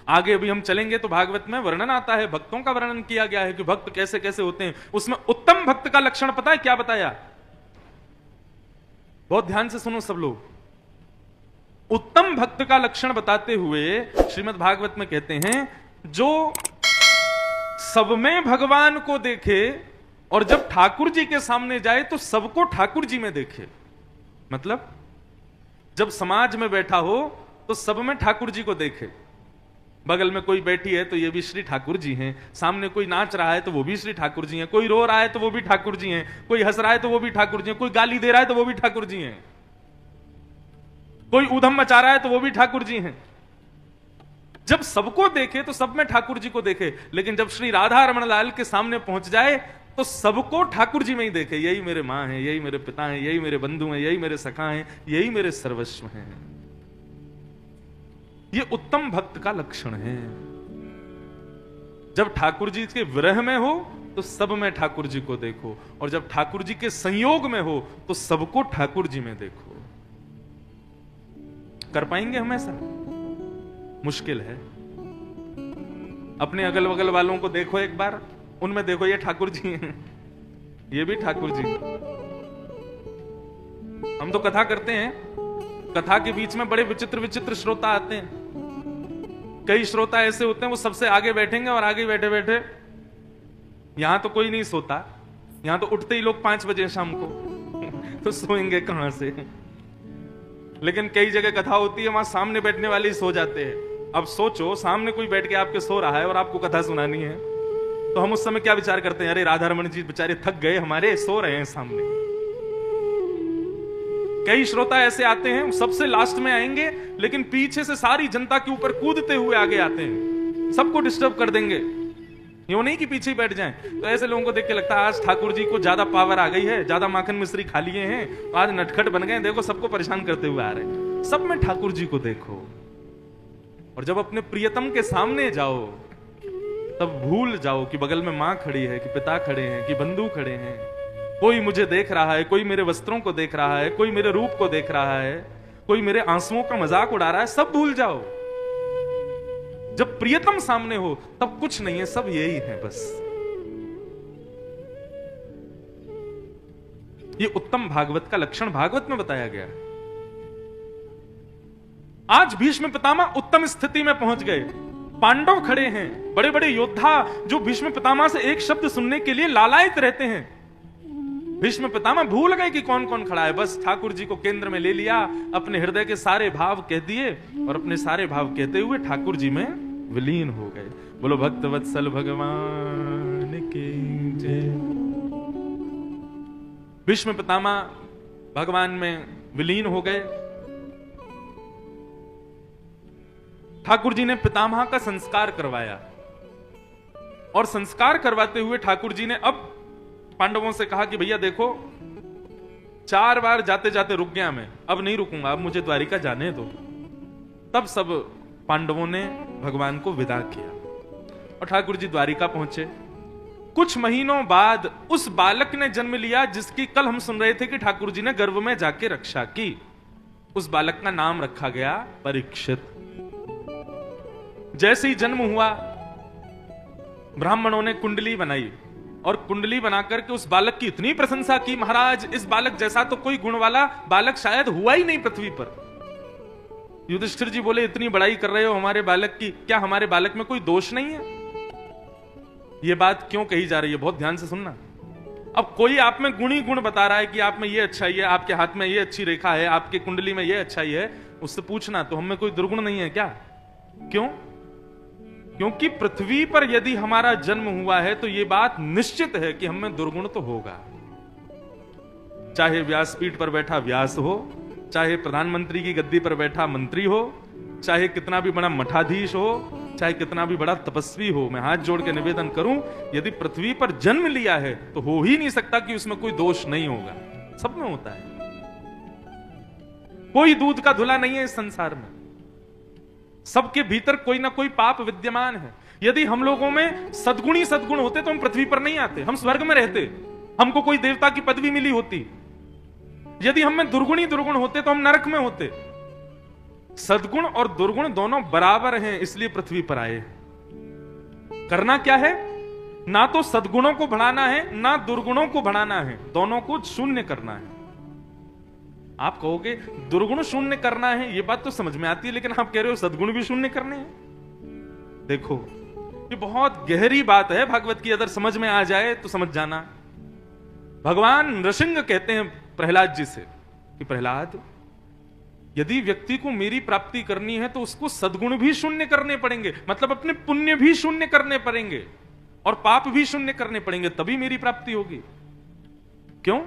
आगे अभी हम चलेंगे तो भागवत में वर्णन आता है, भक्तों का वर्णन किया गया है कि भक्त कैसे कैसे होते हैं। उसमें उत्तम भक्त का लक्षण पता है क्या बताया? बहुत ध्यान से सुनो सब लोग। उत्तम भक्त का लक्षण बताते हुए श्रीमद् भागवत में कहते हैं, जो सब में भगवान को देखे और जब ठाकुर जी के सामने जाए तो सबको ठाकुर जी में देखे। मतलब जब समाज में बैठा हो तो सब में ठाकुर जी को देखे। बगल में कोई बैठी है तो ये भी श्री ठाकुर जी हैं, सामने कोई नाच रहा है तो वो भी श्री ठाकुर जी हैं, कोई रो रहा है तो वो भी ठाकुर जी हैं, कोई हंस रहा है तो वो भी ठाकुर जी हैं, कोई गाली दे रहा है तो वो भी ठाकुर जी हैं, कोई ऊधम मचा रहा है तो वो भी ठाकुर जी हैं। जब सबको देखे तो सब में ठाकुर जी को देखे, लेकिन जब श्री राधा रमण लाल के सामने पहुंच जाए तो सबको ठाकुर जी में ही देखे। यही मेरे मां हैं, यही मेरे पिता हैं, यही मेरे बंधु हैं, यही मेरे सखा हैं, यही मेरे सर्वस्व हैं। ये उत्तम भक्त का लक्षण है। जब ठाकुर जी के विरह में हो तो सब में ठाकुर जी को देखो, और जब ठाकुर जी के संयोग में हो तो सबको ठाकुर जी में देखो। कर पाएंगे हम ऐसा? मुश्किल है। अपने अगल बगल वालों को देखो एक बार, उनमें देखो ये ठाकुर जी हैं, ये भी ठाकुर जी। हम तो कथा करते हैं, कथा के बीच में बड़े विचित्र विचित्र श्रोता आते हैं। कई श्रोता ऐसे होते हैं वो सबसे आगे बैठेंगे और आगे बैठे बैठे, यहां तो कोई नहीं सोता, यहां तो उठते ही लोग 5 बजे शाम को तो सोएंगे कहां से। लेकिन कई जगह कथा होती है वहां सामने बैठने वाले ही सो जाते हैं। अब सोचो, सामने कोई बैठ के आपके सो रहा है और आपको कथा सुनानी है, तो हम उस समय क्या विचार करते हैं? अरे राधा रमन जी बेचारे थक गए हमारे, सो रहे हैं सामने। कई श्रोता ऐसे आते हैं, सबसे लास्ट में आएंगे, लेकिन पीछे से सारी जनता के ऊपर कूदते हुए आगे आते हैं, सबको डिस्टर्ब कर देंगे। यूं नहीं कि पीछे ही बैठ जाएं। तो ऐसे लोगों को देख के लगता है आज ठाकुर जी को ज्यादा पावर आ गई है, ज्यादा माखन मिश्री खा लिए हैं, तो आज नटखट बन गए, देखो सबको परेशान करते हुए आ रहे हैं। सब में ठाकुर जी को देखो, और जब अपने प्रियतम के सामने जाओ तब भूल जाओ कि बगल में मां खड़ी है, कि पिता खड़े हैं, कि बंधु खड़े हैं, कोई मुझे देख रहा है, कोई मेरे वस्त्रों को देख रहा है, कोई मेरे रूप को देख रहा है, कोई मेरे आंसुओं का मजाक उड़ा रहा है। सब भूल जाओ। जब प्रियतम सामने हो तब कुछ नहीं है, सब यही है बस। ये उत्तम भागवत का लक्षण भागवत में बताया गया है। आज भीष्म पितामह उत्तम स्थिति में पहुंच गए, पांडव खड़े हैं, बड़े बड़े योद्धा जो भीष्म पितामह से एक शब्द सुनने के लिए लालायित रहते हैं। भीष्म पितामह भूल गए कि कौन कौन खड़ा है, बस ठाकुर जी को केंद्र में ले लिया, अपने हृदय के सारे भाव कह दिए और अपने सारे भाव कहते हुए ठाकुर जी में विलीन हो गए। बोलो भक्त वत्सल भगवान की जय। भीष्म पितामह भगवान में विलीन हो गए। ठाकुर जी ने पितामह का संस्कार करवाया, और संस्कार करवाते हुए ठाकुर जी ने अब पांडवों से कहा कि भैया देखो, 4 बार जाते जाते रुक गया मैं, अब नहीं रुकूंगा, अब मुझे द्वारिका जाने दो। तब सब पांडवों ने भगवान को विदा किया और ठाकुर जी द्वारिका पहुंचे। कुछ महीनों बाद उस बालक ने जन्म लिया जिसकी कल हम सुन रहे थे कि ठाकुर जी ने गर्भ में जाके रक्षा की। उस बालक का नाम रखा गया परीक्षित। जैसे ही जन्म हुआ, ब्राह्मणों ने कुंडली बनाई और कुंडली बनाकर के उस बालक की इतनी प्रशंसा की, महाराज इस बालक जैसा तो कोई गुण वाला बालक शायद हुआ ही नहीं पृथ्वी पर। युधिष्ठिर जी बोले, इतनी बड़ाई कर रहे हो हमारे बालक की, क्या हमारे बालक में कोई दोष नहीं है? यह बात क्यों कही जा रही है, बहुत ध्यान से सुनना। अब कोई आप में गुण ही गुण बता रहा है कि आप में ये अच्छाई है, आपके हाथ में ये अच्छी रेखा है, आपके कुंडली में ये अच्छाई है, उससे पूछना तो हम में कोई दुर्गुण नहीं है क्या? क्यों? क्योंकि पृथ्वी पर यदि हमारा जन्म हुआ है तो यह बात निश्चित है कि हम में दुर्गुण तो होगा। चाहे व्यासपीठ पर बैठा व्यास हो, चाहे प्रधानमंत्री की गद्दी पर बैठा मंत्री हो, चाहे कितना भी बड़ा मठाधीश हो, चाहे कितना भी बड़ा तपस्वी हो, मैं हाथ जोड़ के निवेदन करूं, यदि पृथ्वी पर जन्म लिया है तो हो ही नहीं सकता कि उसमें कोई दोष नहीं होगा। सब में होता है, कोई दूध का धुला नहीं है इस संसार में, सबके भीतर कोई ना कोई पाप विद्यमान है। यदि हम लोगों में सद्गुण ही सद्गुण होते तो हम पृथ्वी पर नहीं आते, हम स्वर्ग में रहते, हमको कोई देवता की पदवी मिली होती। यदि हम में दुर्गुण ही दुर्गुण होते तो हम नरक में होते। सद्गुण और दुर्गुण दोनों बराबर हैं, इसलिए पृथ्वी पर आए। करना क्या है? ना तो सद्गुणों को बढ़ाना है ना दुर्गुणों को बढ़ाना है, दोनों को शून्य करना है। आप कहोगे दुर्गुण शून्य करना है, ये बात तो समझ में आती है, लेकिन आप कह रहे हो सद्गुण भी शून्य करने हैं। देखो ये बहुत गहरी बात है भागवत की, अगर समझ में आ जाए तो समझ जाना। भगवान नृसिंह कहते हैं प्रहलाद जी से कि प्रहलाद, यदि व्यक्ति को मेरी प्राप्ति करनी है तो उसको सद्गुण भी शून्य करने पड़ेंगे, मतलब अपने पुण्य भी शून्य करने पड़ेंगे और पाप भी शून्य करने पड़ेंगे, तभी मेरी प्राप्ति होगी। क्यों?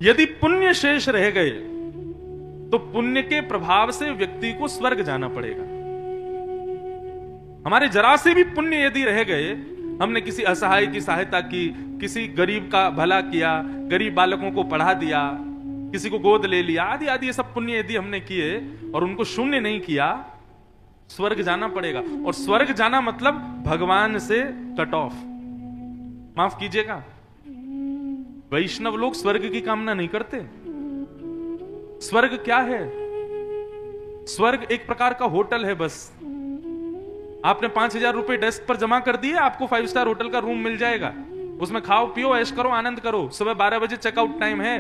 यदि पुण्य शेष रह गए तो पुण्य के प्रभाव से व्यक्ति को स्वर्ग जाना पड़ेगा। हमारे जरा से भी पुण्य यदि रह गए, हमने किसी असहाय की सहायता की, किसी गरीब का भला किया, गरीब बालकों को पढ़ा दिया, किसी को गोद ले लिया, आदि आदि ये सब पुण्य यदि हमने किए और उनको शून्य नहीं किया, स्वर्ग जाना पड़ेगा। और स्वर्ग जाना मतलब भगवान से कट ऑफ। माफ कीजिएगा, वैष्णव लोग स्वर्ग की कामना नहीं करते। स्वर्ग क्या है? स्वर्ग एक प्रकार का होटल है। बस आपने 5,000 रुपए डेस्क पर जमा कर दिए, आपको 5 स्टार होटल का रूम मिल जाएगा, उसमें खाओ पियो ऐश करो आनंद करो। सुबह 12 बजे चेकआउट टाइम है,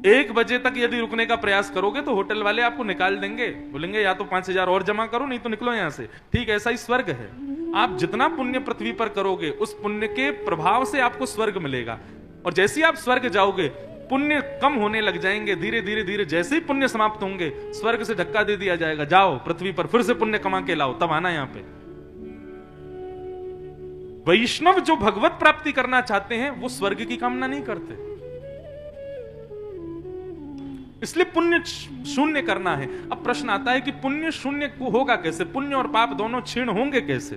1 बजे तक यदि रुकने का प्रयास करोगे तो होटल वाले आपको निकाल देंगे, बोलेंगे या तो 5,000 और जमा करो नहीं तो निकलो यहां से। ठीक ऐसा ही स्वर्ग है। आप जितना पुण्य पृथ्वी पर करोगे उस पुण्य के प्रभाव से आपको स्वर्ग मिलेगा। और जैसे ही आप स्वर्ग जाओगे पुण्य कम होने लग जाएंगे, धीरे धीरे धीरे जैसे ही पुण्य समाप्त होंगे स्वर्ग से धक्का दे दिया जाएगा, जाओ पृथ्वी पर फिर से पुण्य कमा के लाओ, तब आना यहां पे। वैष्णव जो भगवत प्राप्ति करना चाहते हैं वो स्वर्ग की कामना नहीं करते, इसलिए पुण्य शून्य करना है। अब प्रश्न आता है कि पुण्य शून्य को होगा कैसे? पुण्य और पाप दोनों क्षीण होंगे कैसे?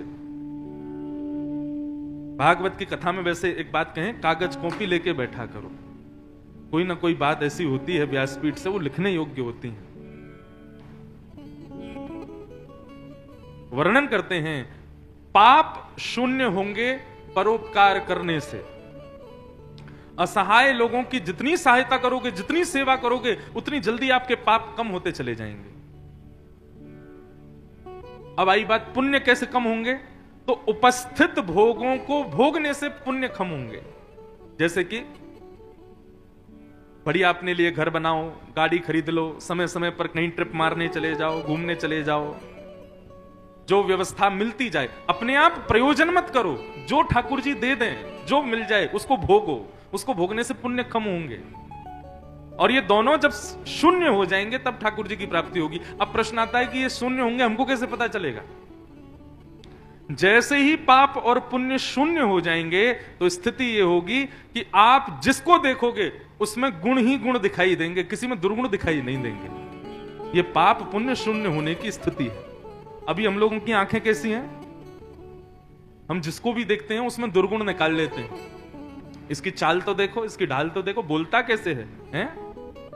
भागवत की कथा में वैसे एक बात कहें, कागज कॉपी लेके बैठा करो, कोई ना कोई बात ऐसी होती है व्यासपीठ से वो लिखने योग्य होती है। वर्णन करते हैं पाप शून्य होंगे परोपकार करने से। असहाय लोगों की जितनी सहायता करोगे, जितनी सेवा करोगे, उतनी जल्दी आपके पाप कम होते चले जाएंगे। अब आई बात पुण्य कैसे कम होंगे? तो उपस्थित भोगों को भोगने से पुण्य कम होंगे। जैसे कि बढ़िया अपने लिए घर बनाओ, गाड़ी खरीद लो, समय समय पर कहीं ट्रिप मारने चले जाओ, घूमने चले जाओ, जो व्यवस्था मिलती जाए अपने आप प्रयोजन मत करो, जो ठाकुर जी दे दें, जो मिल जाए उसको भोगो, उसको भोगने से पुण्य कम होंगे। और ये दोनों जब शून्य हो जाएंगे तब ठाकुर जी की प्राप्ति होगी। अब प्रश्न आता है कि ये शून्य होंगे, हमको कैसे पता चलेगा? जैसे ही पाप और पुण्य शून्य हो जाएंगे तो स्थिति ये होगी कि आप जिसको देखोगे उसमें गुण ही गुण दिखाई देंगे, किसी में दुर्गुण दिखाई नहीं देंगे। ये पाप पुण्य शून्य होने की स्थिति है। अभी हम लोगों की आंखें कैसी हैं? हम जिसको भी देखते हैं उसमें दुर्गुण निकाल लेते हैं। इसकी चाल तो देखो, इसकी ढाल तो देखो, बोलता कैसे है?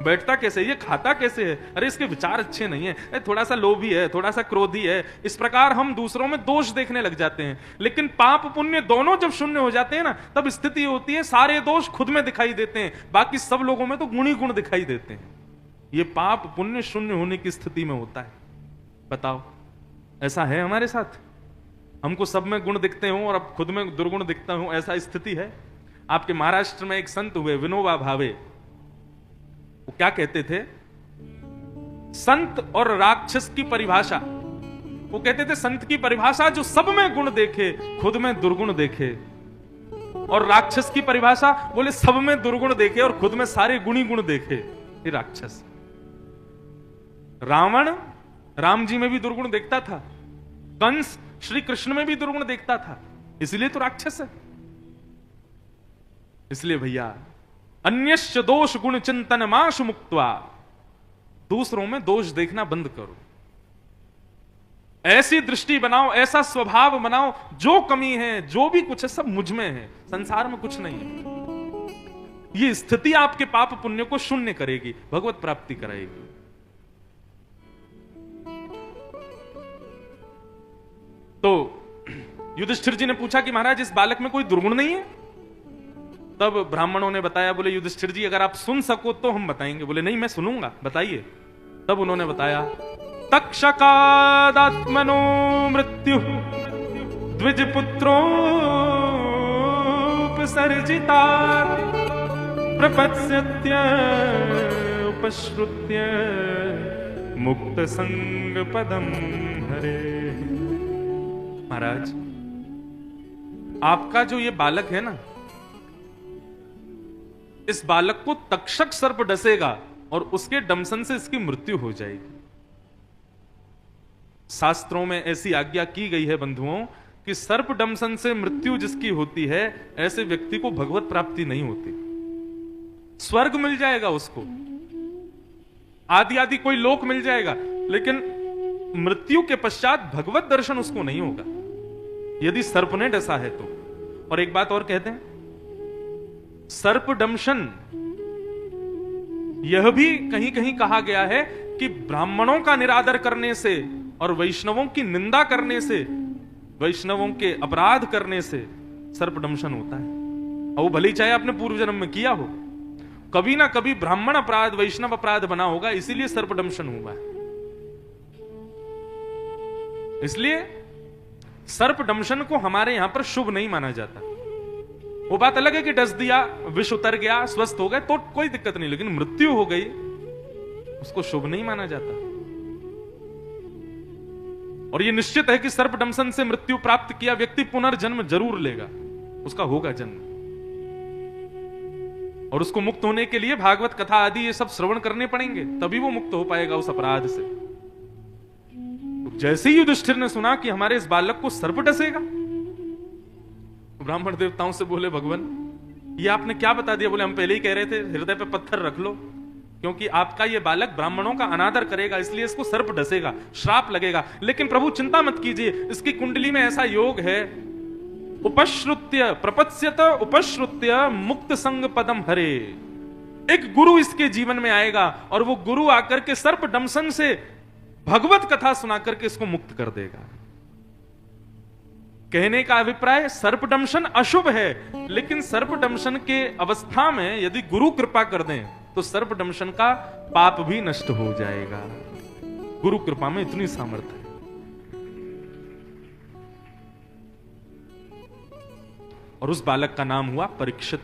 बैठता कैसे, ये खाता कैसे है, अरे इसके विचार अच्छे नहीं है, थोड़ा सा लोभी है, थोड़ा सा क्रोधी है। इस प्रकार हम दूसरों में दोष देखने लग जाते हैं। लेकिन पाप पुण्य दोनों जब शून्य हो जाते हैं ना, तब स्थिति होती है सारे दोष खुद में दिखाई देते हैं, बाकी सब लोगों में तो गुण ही गुण दिखाई देते हैं। ये पाप पुण्य शून्य होने की स्थिति में होता है। बताओ ऐसा है हमारे साथ? हमको सब में गुण दिखते हो और अब खुद में दुर्गुण दिखता हूं, ऐसा स्थिति है? आपके महाराष्ट्र में एक संत हुए विनोबा भावे, वो क्या कहते थे? संत और राक्षस की परिभाषा, वो कहते थे संत की परिभाषा जो सब में गुण देखे खुद में दुर्गुण देखे, और राक्षस की परिभाषा बोले सब में दुर्गुण देखे और खुद में सारे गुण ही गुण देखे। ये राक्षस। रावण राम जी में भी दुर्गुण देखता था, कंस श्री कृष्ण में भी दुर्गुण देखता था, इसलिए तो राक्षस है। इसलिए भैया अन्यश्च दोष गुण चिंतन माशु मुक्त्वा, दूसरों में दोष देखना बंद करो, ऐसी दृष्टि बनाओ, ऐसा स्वभाव बनाओ, जो कमी है जो भी कुछ है सब मुझ में है, संसार में कुछ नहीं है। ये स्थिति आपके पाप पुण्य को शून्य करेगी, भगवत प्राप्ति कराएगी। तो युधिष्ठिर जी ने पूछा कि महाराज इस बालक में कोई दुर्गुण नहीं है? तब ब्राह्मणों ने बताया, बोले युधिष्ठिर जी अगर आप सुन सको तो हम बताएंगे। बोले नहीं मैं सुनूंगा, बताइए। तब उन्होंने बताया, तक्षकादात्मनो मृत्यु द्विज पुत्रोपसर्जिता प्रपत्स्यत्य उपश्रुत्य मुक्त संग पदम हरे। महाराज, आपका जो ये बालक है ना, इस बालक को तक्षक सर्प डसेगा और उसके डंसन से इसकी मृत्यु हो जाएगी। शास्त्रों में ऐसी आज्ञा की गई है बंधुओं कि सर्प डंसन से मृत्यु जिसकी होती है, ऐसे व्यक्ति को भगवत प्राप्ति नहीं होती। स्वर्ग मिल जाएगा उसको, आदि आदि कोई लोक मिल जाएगा, लेकिन मृत्यु के पश्चात भगवत दर्शन उसको नहीं होगा यदि सर्प ने डसा है तो। और एक बात और कहते हैं, सर्प दंशन यह भी कहीं कहीं कहा गया है कि ब्राह्मणों का निरादर करने से और वैष्णवों की निंदा करने से, वैष्णवों के अपराध करने से सर्प दंशन होता है। और वो भले ही चाहे आपने पूर्व जन्म में किया हो, कभी ना कभी ब्राह्मण अपराध वैष्णव अपराध बना होगा, इसीलिए सर्प दंशन हुआ है। इसलिए सर्प दंशन को हमारे यहां पर शुभ नहीं माना जाता। वो बात अलग है कि डस दिया, विष उतर गया, स्वस्थ हो गए तो कोई दिक्कत नहीं, लेकिन मृत्यु हो गई उसको शुभ नहीं माना जाता। और यह निश्चित है कि सर्प दंशन से मृत्यु प्राप्त किया व्यक्ति पुनर्जन्म जरूर लेगा, उसका होगा जन्म, और उसको मुक्त होने के लिए भागवत कथा आदि ये सब श्रवण करने पड़ेंगे, तभी वो मुक्त हो पाएगा उस अपराध से। तो जैसे ही युधिष्ठिर ने सुना कि हमारे इस बालक को सर्प डसेगा, ब्राह्मण देवताओं से बोले, भगवान ये आपने क्या बता दिया? बोले, हम पहले ही कह रहे थे हृदय पे पत्थर रख लो, क्योंकि आपका ये बालक ब्राह्मणों का अनादर करेगा, इसलिए इसको सर्प डसेगा, श्राप लगेगा। लेकिन प्रभु चिंता मत कीजिए, इसकी कुंडली में ऐसा योग है, उपश्रुत्य प्रपत्स्यत उपश्रुत्य मुक्त संग पदम हरे। एक गुरु इसके जीवन में आएगा और वो गुरु आकर के सर्प दंशन से भगवत कथा सुना करके इसको मुक्त कर देगा। कहने का अभिप्राय, सर्प दंशन अशुभ है, लेकिन सर्प दंशन के अवस्था में यदि गुरु कृपा कर दें तो सर्प दंशन का पाप भी नष्ट हो जाएगा। गुरु कृपा में इतनी सामर्थ्य है। और उस बालक का नाम हुआ परीक्षित।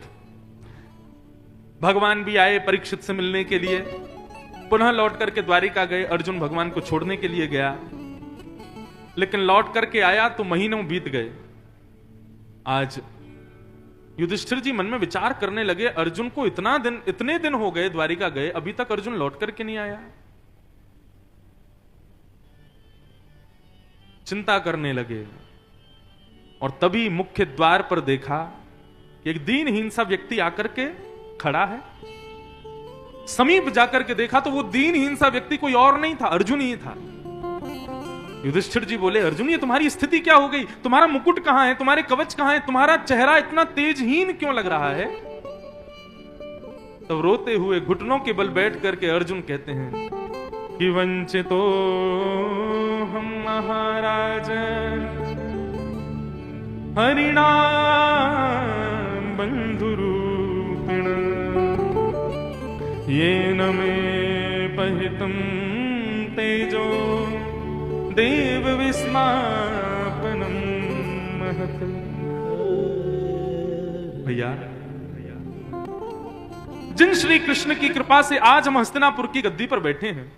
भगवान भी आए परीक्षित से मिलने के लिए, पुनः लौट करके द्वारिका गए। अर्जुन भगवान को छोड़ने के लिए गया, लेकिन लौट करके आया तो महीनों बीत गए। आज युधिष्ठिर जी मन में विचार करने लगे, अर्जुन को इतने दिन हो गए द्वारिका गए, अभी तक अर्जुन लौट करके नहीं आया। चिंता करने लगे और तभी मुख्य द्वार पर देखा कि एक दीनहीन सा व्यक्ति आकर के खड़ा है। समीप जाकर के देखा तो वो दीनहीन सा व्यक्ति कोई और नहीं था, अर्जुन ही था। युधिष्ठिर जी बोले, अर्जुन ये तुम्हारी स्थिति क्या हो गई? तुम्हारा मुकुट कहां है? तुम्हारे कवच कहां है? तुम्हारा चेहरा इतना तेजहीन क्यों लग रहा है? तब रोते हुए घुटनों के बल बैठ करके अर्जुन कहते हैं कि वंचितो हम महाराज हरिणा बंधुरूपिण येन मे पहितम तेजो देव विस्मापनम महत्। भैया, जिन श्री कृष्ण की कृपा से आज हम हस्तिनापुर की गद्दी पर बैठे हैं,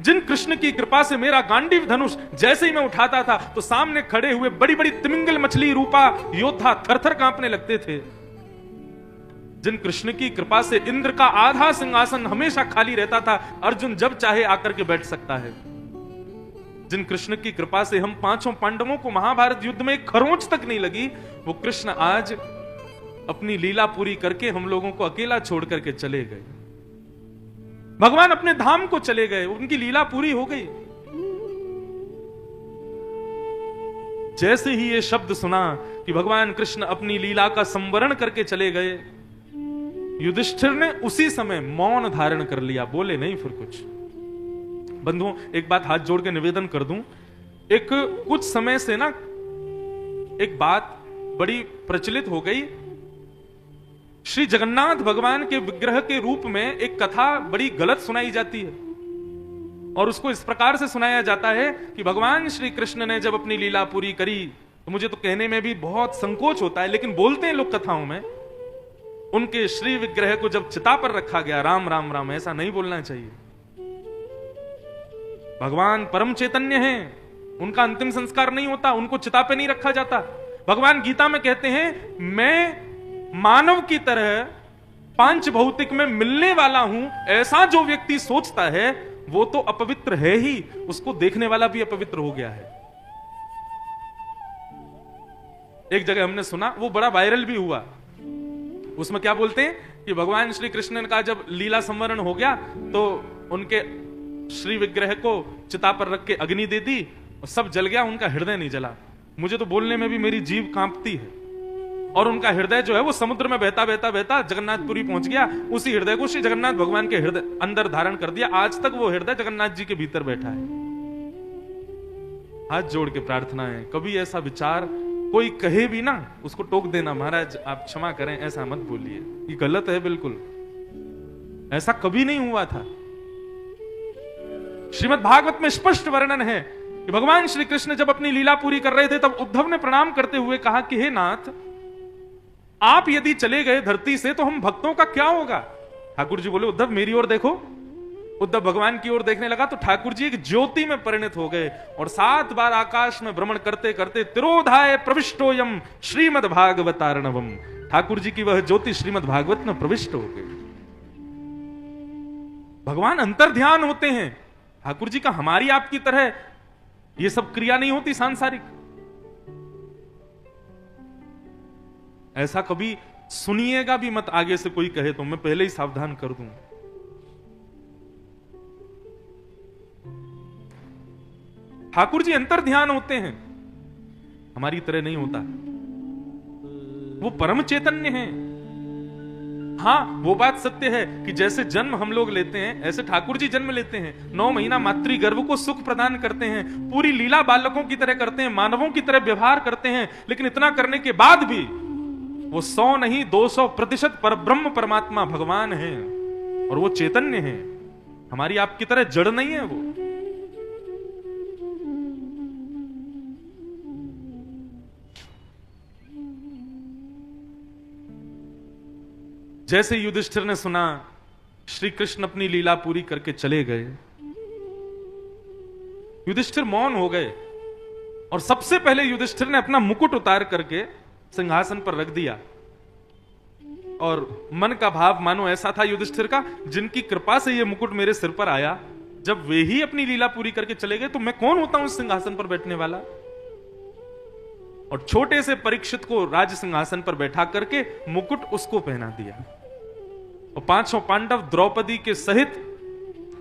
जिन कृष्ण की कृपा से मेरा गांडीव धनुष जैसे ही मैं उठाता था तो सामने खड़े हुए बड़ी बड़ी तिमिंगल मछली रूपा योद्धा थरथर कांपने लगते थे, जिन कृष्ण की कृपा से इंद्र का आधा सिंहासन हमेशा खाली रहता था, अर्जुन जब चाहे आकर के बैठ सकता है, जिन कृष्ण की कृपा से हम पांचों पांडवों को महाभारत युद्ध में एक खरोंच तक नहीं लगी, वो कृष्ण आज अपनी लीला पूरी करके हम लोगों को अकेला छोड़ करके चले गए। भगवान अपने धाम को चले गए, उनकी लीला पूरी हो गई। जैसे ही ये शब्द सुना कि भगवान कृष्ण अपनी लीला का संवरण करके चले गए, युधिष्ठिर ने उसी समय मौन धारण कर लिया, बोले नहीं फिर कुछ। बंधुओं, एक बात हाथ जोड़ के निवेदन कर दूं, एक कुछ समय से ना एक बात बड़ी प्रचलित हो गई। श्री जगन्नाथ भगवान के विग्रह के रूप में एक कथा बड़ी गलत सुनाई जाती है। और उसको इस प्रकार से सुनाया जाता है कि भगवान श्री कृष्ण ने जब अपनी लीला पूरी करी, तो मुझे तो कहने में भी बहुत संकोच होता है, लेकिन बोलते हैं लोग कथाओं में, उनके श्री विग्रह को जब चिता पर रखा गया, राम राम राम, ऐसा नहीं बोलना चाहिए। भगवान परम चैतन्य हैं, उनका अंतिम संस्कार नहीं होता, उनको चिता पे नहीं रखा जाता। भगवान गीता में कहते हैं, मैं मानव की तरह पांच भौतिक में मिलने वाला हूं, ऐसा जो व्यक्ति सोचता है वो तो अपवित्र है ही, उसको देखने वाला भी अपवित्र हो गया है। एक जगह हमने सुना, वो बड़ा वायरल भी हुआ, उसमें क्या बोलते हैं कि भगवान श्री कृष्ण का जब लीला संवरण हो गया तो उनके श्री विग्रह को चिता पर रख के अग्नि दे दी और सब जल गया, उनका हृदय नहीं जला। मुझे तो बोलने में भी मेरी जीभ कांपती है। और उनका हृदय जो है वो समुद्र में बहता बहता बहता जगन्नाथपुरी पहुंच गया, उसी हृदय को श्री जगन्नाथ भगवान के हृदय अंदर धारण कर दिया। आज तक वो हृदय जगन्नाथ जी के भीतर बैठा है। हाथ जोड़ के प्रार्थना है, कभी ऐसा विचार कोई कहे भी ना, उसको टोक देना, महाराज आप क्षमा करें, ऐसा मत बोलिए, ये गलत है, बिल्कुल ऐसा कभी नहीं हुआ था। श्रीमद् भागवत में स्पष्ट वर्णन है कि भगवान श्री कृष्ण जब अपनी लीला पूरी कर रहे थे, तब उद्धव ने प्रणाम करते हुए कहा कि हे नाथ, आप यदि चले गए धरती से तो हम भक्तों का क्या होगा। ठाकुर जी बोले, उद्धव मेरी ओर देखो। उद्धव भगवान की ओर देखने लगा तो ठाकुर जी एक ज्योति में परिणत हो गए और 7 बार आकाश में भ्रमण करते करते तिरोधाय प्रविष्टोयम श्रीमद् भागवतार्णवम, ठाकुर जी की वह ज्योति श्रीमद् भागवत में प्रविष्ट हो गई। भगवान अंतर ध्यान होते हैं। ठाकुर जी का हमारी आपकी तरह ये सब क्रिया नहीं होती सांसारिक। ऐसा कभी सुनिएगा भी मत, आगे से कोई कहे तो मैं पहले ही सावधान कर दूं। ठाकुर जी अंतर ध्यान होते हैं, हमारी तरह नहीं होता। वो परम चैतन्य हैं। हाँ, वो बात सत्य है कि जैसे जन्म हम लोग लेते हैं, ऐसे ठाकुर जी जन्म लेते हैं। 9 महीना मातृ गर्भ को सुख प्रदान करते हैं, पूरी लीला बालकों की तरह करते हैं, मानवों की तरह व्यवहार करते हैं। लेकिन इतना करने के बाद भी वो 100 नहीं 200% परब्रह्म परमात्मा भगवान है और वो चैतन्य है, हमारी आपकी तरह जड़ नहीं है। वो जैसे युधिष्ठिर ने सुना श्री कृष्ण अपनी लीला पूरी करके चले गए, युधिष्ठिर मौन हो गए और सबसे पहले युधिष्ठिर ने अपना मुकुट उतार करके सिंहासन पर रख दिया। और मन का भाव मानो ऐसा था युधिष्ठिर का, जिनकी कृपा से यह मुकुट मेरे सिर पर आया, जब वे ही अपनी लीला पूरी करके चले गए तो मैं कौन होता हूं उस सिंहासन पर बैठने वाला। और छोटे से परीक्षित को राज सिंहासन पर बैठा करके मुकुट उसको पहना दिया और 5 पांडव द्रौपदी के सहित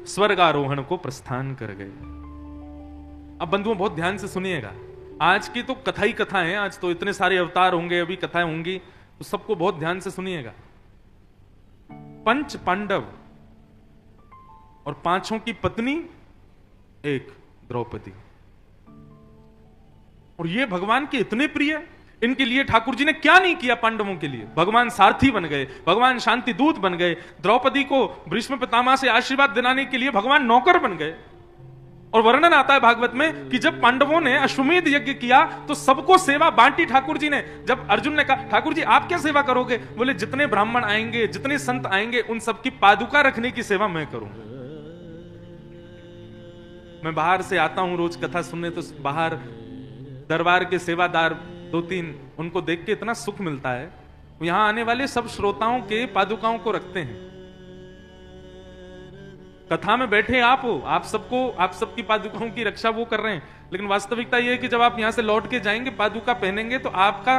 स्वर्गारोहण को प्रस्थान कर गए। अब बंधुओं बहुत ध्यान से सुनिएगा, आज की तो कथा ही कथा है, आज तो इतने सारे अवतार होंगे, अभी कथाएं होंगी, तो सबको बहुत ध्यान से सुनिएगा। 5 पांडव और 5 की पत्नी, एक द्रौपदी, और ये भगवान के इतने प्रिय, इनके लिए ठाकुर जी ने क्या नहीं किया पांडवों के लिए। भगवान सारथी बन गए, भगवान शांति दूत बन गए, द्रौपदी को भीष्म पितामह से आशीर्वाद दिलाने के लिए भगवान नौकर बन गए। और वर्णन आता है भागवत में कि जब पांडवों ने अश्वमेध यज्ञ किया तो सबको सेवा बांटी ठाकुर जी ने। जब अर्जुन ने कहा ठाकुर जी आप क्या सेवा करोगे, बोले जितने ब्राह्मण आएंगे, जितने संत आएंगे, उन सबकी पादुका रखने की सेवा मैं करूंगा। मैं बाहर से आता हूं रोज कथा सुनने, तो बाहर दरबार के सेवादार 2-3, उनको देख के इतना सुख मिलता है। यहां आने वाले सब श्रोताओं के पादुकाओं को रखते हैं। कथा में बैठे आप हो, आप सबकी पादुकाओं की रक्षा वो कर रहे हैं, लेकिन वास्तविकता यह है कि जब आप यहां से लौट के जाएंगे, पादुका पहनेंगे, तो आपका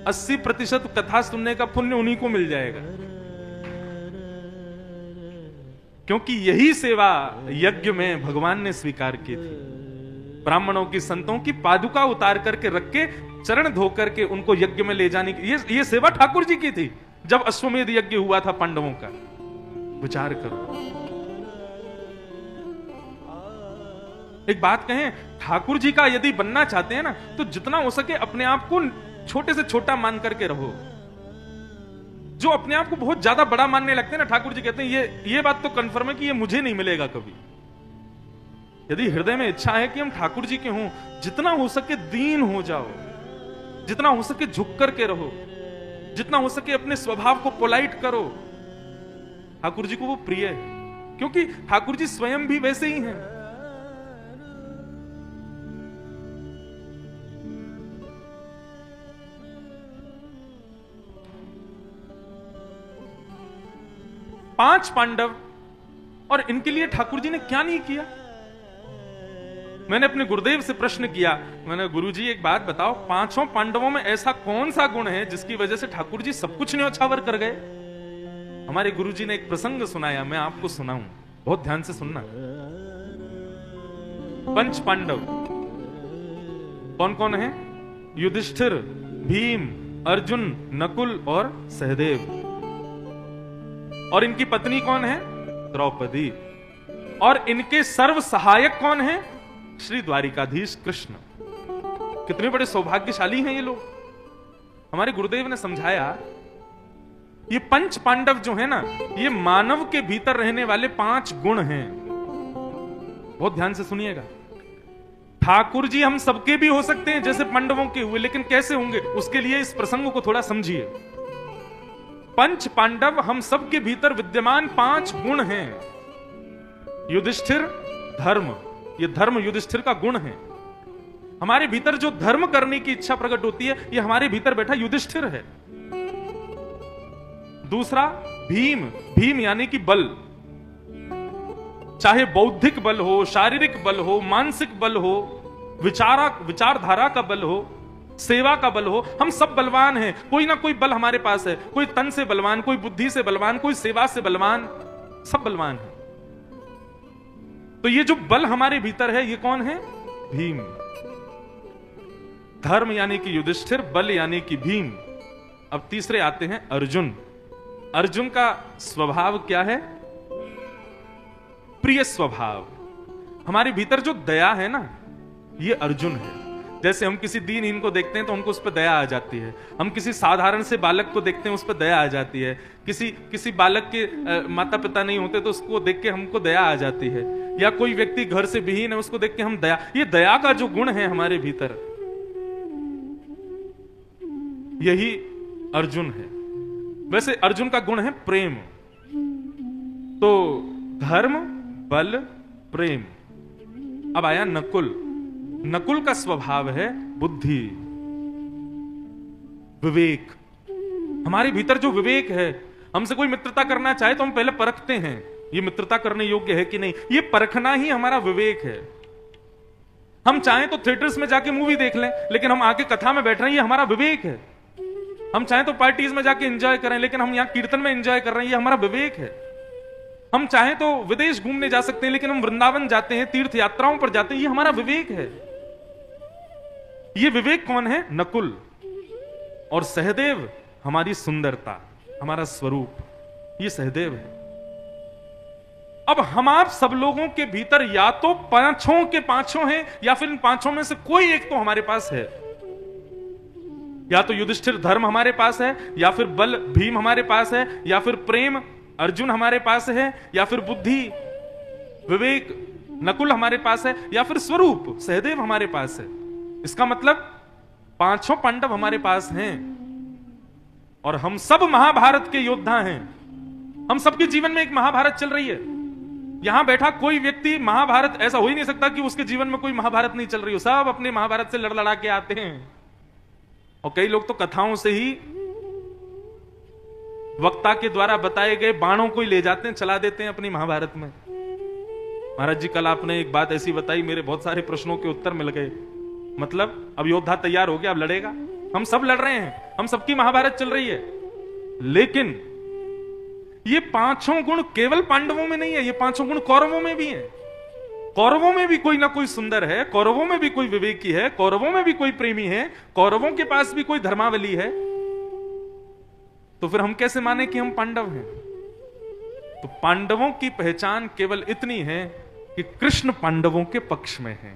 80% कथा सुनने का पुण्य उन्हीं को मिल जाएगा। क्योंकि यही सेवा यज्ञ में भगवान ने स्वीकार की थी। ब्राह्मणों की, संतों की पादुका उतार करके रख के, चरण धो करके उनको यज्ञ में ले जाने की, ये सेवा ठाकुर जी की थी। जब अश्वमेध यज्ञ हुआ था पांडवों का, विचार करो। एक बात कहें, ठाकुर जी का यदि बनना चाहते हैं ना, तो जितना हो सके अपने आप को छोटे से छोटा मान करके रहो। जो अपने आप को बहुत ज्यादा बड़ा मानने लगते हैं ना, ठाकुर जी कहते हैं ये बात तो कंफर्म है कि ये मुझे नहीं मिलेगा कभी। यदि हृदय में इच्छा है कि हम ठाकुर जी के हों, जितना हो सके दीन हो जाओ, जितना हो सके झुक करके रहो, जितना हो सके अपने स्वभाव को पोलाइट करो। ठाकुर जी को वो प्रिय है, क्योंकि ठाकुर जी स्वयं भी वैसे ही हैं। पांच पांडव, और इनके लिए ठाकुर जी ने क्या नहीं किया। मैंने अपने गुरुदेव से प्रश्न किया, मैंने गुरुजी एक बात बताओ, पांचों पांडवों में ऐसा कौन सा गुण है जिसकी वजह से ठाकुर जी सब कुछ न्यौछावर कर गए। हमारे गुरुजी ने एक प्रसंग सुनाया, मैं आपको सुनाऊं, बहुत ध्यान से सुनना। पंच पांडव कौन कौन है? युधिष्ठिर, भीम, अर्जुन, नकुल और सहदेव। और इनकी पत्नी कौन है? द्रौपदी। और इनके सर्व सहायक कौन है? श्री द्वारिकाधीश कृष्ण। कितने बड़े सौभाग्यशाली हैं ये लोग। हमारे गुरुदेव ने समझाया, ये पंच पांडव जो है ना, ये मानव के भीतर रहने वाले 5 गुण हैं। बहुत ध्यान से सुनिएगा। ठाकुर जी हम सबके भी हो सकते हैं जैसे पांडवों के हुए, लेकिन कैसे होंगे उसके लिए इस प्रसंग को थोड़ा समझिए। पंच पांडव हम सबके भीतर विद्यमान 5 गुण हैं। युधिष्ठिर धर्म, ये धर्म युधिष्ठिर का गुण है। हमारे भीतर जो धर्म करने की इच्छा प्रकट होती है, ये हमारे भीतर बैठा युधिष्ठिर है। दूसरा भीम, भीम यानी कि बल, चाहे बौद्धिक बल हो, शारीरिक बल हो, मानसिक बल हो, विचारधारा का बल हो, सेवा का बल हो, हम सब बलवान हैं। कोई ना कोई बल हमारे पास है, कोई तन से बलवान, कोई बुद्धि से बलवान, कोई सेवा से बलवान, सब बलवान है। तो ये जो बल हमारे भीतर है, ये कौन है? भीम। धर्म यानी कि युधिष्ठिर, बल यानी कि भीम। अब तीसरे आते हैं अर्जुन। अर्जुन का स्वभाव क्या है? प्रिय स्वभाव। हमारे भीतर जो दया है ना, ये अर्जुन है। जैसे हम किसी दीनहीन को देखते हैं तो हमको उस पर दया आ जाती है। हम किसी साधारण से बालक को देखते हैं, उस पर दया आ जाती है। किसी बालक के माता पिता नहीं होते तो उसको देख के हमको दया आ जाती है। या कोई व्यक्ति घर से विहीन है, उसको देख के हम दया, ये दया का जो गुण है हमारे भीतर, यही अर्जुन है। वैसे अर्जुन का गुण है प्रेम। तो धर्म, बल, प्रेम। अब आया नकुल। नकुल का स्वभाव है बुद्धि, विवेक। हमारे भीतर जो विवेक है, हमसे कोई मित्रता करना चाहे तो हम पहले परखते हैं ये मित्रता करने योग्य है कि नहीं। ये परखना ही हमारा विवेक है। हम चाहें तो थिएटर्स में जाके मूवी देख लें, लेकिन हम आके कथा में बैठ रहे हैं, ये हमारा विवेक है। हम चाहें तो पार्टीज में जाके एंजॉय करें, लेकिन हम यहां कीर्तन में एंजॉय कर रहे हैं, ये हमारा विवेक है। हम चाहें तो विदेश घूमने जा सकते हैं, लेकिन हम वृंदावन जाते हैं, तीर्थ यात्राओं पर जाते हैं, ये हमारा विवेक है। ये विवेक कौन है? नकुल। और सहदेव हमारी सुंदरता, हमारा स्वरूप, ये सहदेव है। अब हम आप सब लोगों के भीतर या तो पांचों के पांचों हैं, या फिर इन पांचों में से कोई एक तो हमारे पास है। या तो युधिष्ठिर धर्म हमारे पास है, या फिर बल भीम हमारे पास है, या फिर प्रेम अर्जुन हमारे पास है, या फिर बुद्धि विवेक नकुल हमारे पास है, या फिर स्वरूप सहदेव हमारे पास है। इसका मतलब पांचों पांडव हमारे पास हैं, और हम सब महाभारत के योद्धा हैं। हम सबके जीवन में एक महाभारत चल रही है। यहां बैठा कोई व्यक्ति महाभारत, ऐसा हो ही नहीं सकता कि उसके जीवन में कोई महाभारत नहीं चल रही हो। सब अपने महाभारत से लड़ लड़ा के आते हैं। और कई लोग तो कथाओं से ही वक्ता के द्वारा बताए गए बाणों को ही ले जाते हैं, चला देते हैं अपनी महाभारत में। महाराज जी कल आपने एक बात ऐसी बताई, मेरे बहुत सारे प्रश्नों के उत्तर मिल गए। मतलब अब योद्धा तैयार हो गया, अब लड़ेगा। हम सब लड़ रहे हैं, हम सबकी महाभारत चल रही है। लेकिन ये पांचों गुण केवल पांडवों में नहीं है, ये पांचों गुण कौरवों में भी हैं। कौरवों में भी कोई ना कोई सुंदर है, कौरवों में भी कोई विवेकी है, कौरवों में भी कोई प्रेमी है, कौरवों के पास भी कोई धर्मावली है। तो फिर हम कैसे माने कि हम पांडव हैं? तो पांडवों की पहचान केवल इतनी है कि कृष्ण पांडवों के पक्ष में है,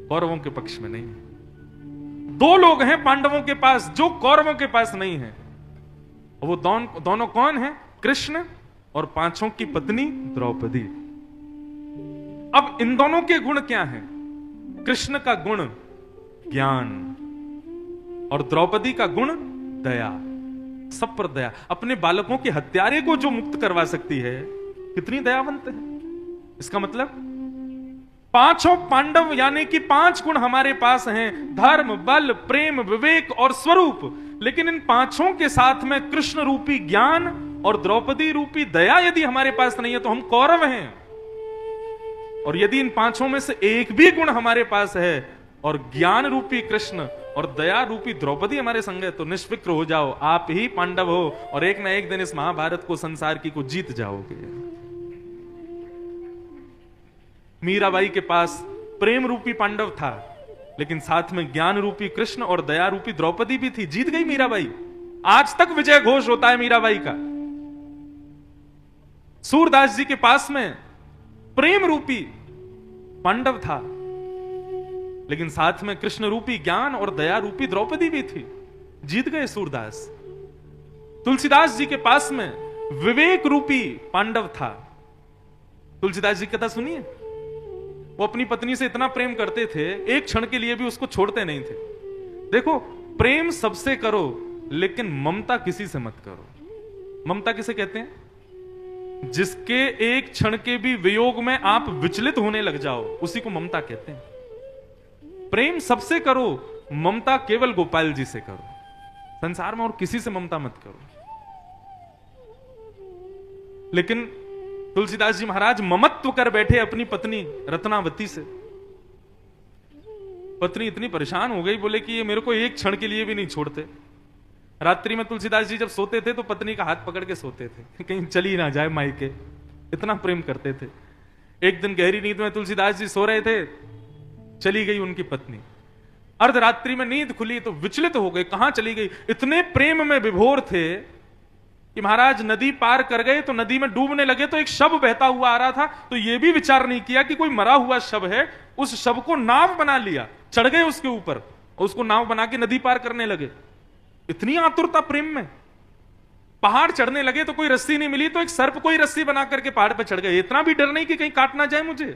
कौरवों के पक्ष में नहीं। 2 लोग हैं पांडवों के पास जो कौरवों के पास नहीं है। वो दोनों कौन है? कृष्ण और पांचों की पत्नी द्रौपदी। अब इन दोनों के गुण क्या हैं? कृष्ण का गुण ज्ञान और द्रौपदी का गुण दया, सब पर दया। अपने बालकों के हत्यारे को जो मुक्त करवा सकती है, कितनी दयावंत है। इसका मतलब पांचों पांडव यानी कि 5 गुण हमारे पास हैं, धर्म, बल, प्रेम, विवेक और स्वरूप। लेकिन इन पांचों के साथ में कृष्ण रूपी ज्ञान और द्रौपदी रूपी दया यदि हमारे पास नहीं है तो हम कौरव हैं। और यदि इन पांचों में से एक भी गुण हमारे पास है और ज्ञान रूपी कृष्ण और दया रूपी द्रौपदी हमारे संग है, तो निष्फिक्र हो जाओ, आप ही पांडव हो और एक ना एक दिन इस महाभारत को, संसार की को जीत जाओगे। मीराबाई के पास प्रेम रूपी पांडव था, लेकिन साथ में ज्ञान रूपी कृष्ण और दया रूपी द्रौपदी भी थी। जीत गई मीराबाई। आज तक विजय घोष होता है मीराबाई का। सूरदास जी के पास में प्रेम रूपी पांडव था, लेकिन साथ में कृष्ण रूपी ज्ञान और दया रूपी द्रौपदी भी थी। जीत गए सूरदास। तुलसीदास जी के पास में विवेक रूपी पांडव था। तुलसीदास जी की कथा सुनिए। वो अपनी पत्नी से इतना प्रेम करते थे, एक क्षण के लिए भी उसको छोड़ते नहीं थे। देखो, प्रेम सबसे करो लेकिन ममता किसी से मत करो। ममता किसे कहते हैं? जिसके एक क्षण के भी वियोग में आप विचलित होने लग जाओ, उसी को ममता कहते हैं। प्रेम सबसे करो, ममता केवल गोपाल जी से करो। संसार में और किसी से ममता मत करो। लेकिन तुलसीदास जी महाराज ममत्व कर बैठे अपनी पत्नी रत्नावती से। पत्नी इतनी परेशान हो गई, बोले कि ये मेरे को एक क्षण के लिए भी नहीं छोड़ते। रात्रि में तुलसीदास जी जब सोते थे तो पत्नी का हाथ पकड़ के सोते थे, कहीं चली ना जाए मायके। इतना प्रेम करते थे। एक दिन गहरी नींद में तुलसीदास जी सो रहे थे, चली गई उनकी पत्नी। अर्धरात्रि में नींद खुली तो विचलित हो गए, कहां चली गई। इतने प्रेम में विभोर थे कि महाराज नदी पार कर गए तो नदी में डूबने लगे तो एक शव बहता हुआ आ रहा था, तो यह भी विचार नहीं किया कि कोई मरा हुआ शव है। उस शव को नाव बना लिया, चढ़ गए उसके ऊपर और उसको नाव बना के नदी पार करने लगे। इतनी आतुरता प्रेम में। पहाड़ चढ़ने लगे तो कोई रस्सी नहीं मिली, तो एक सर्प कोई रस्सी बना करके पहाड़ पे चढ़ गए। इतना भी डर नहीं कि कहीं काट ना जाए मुझे।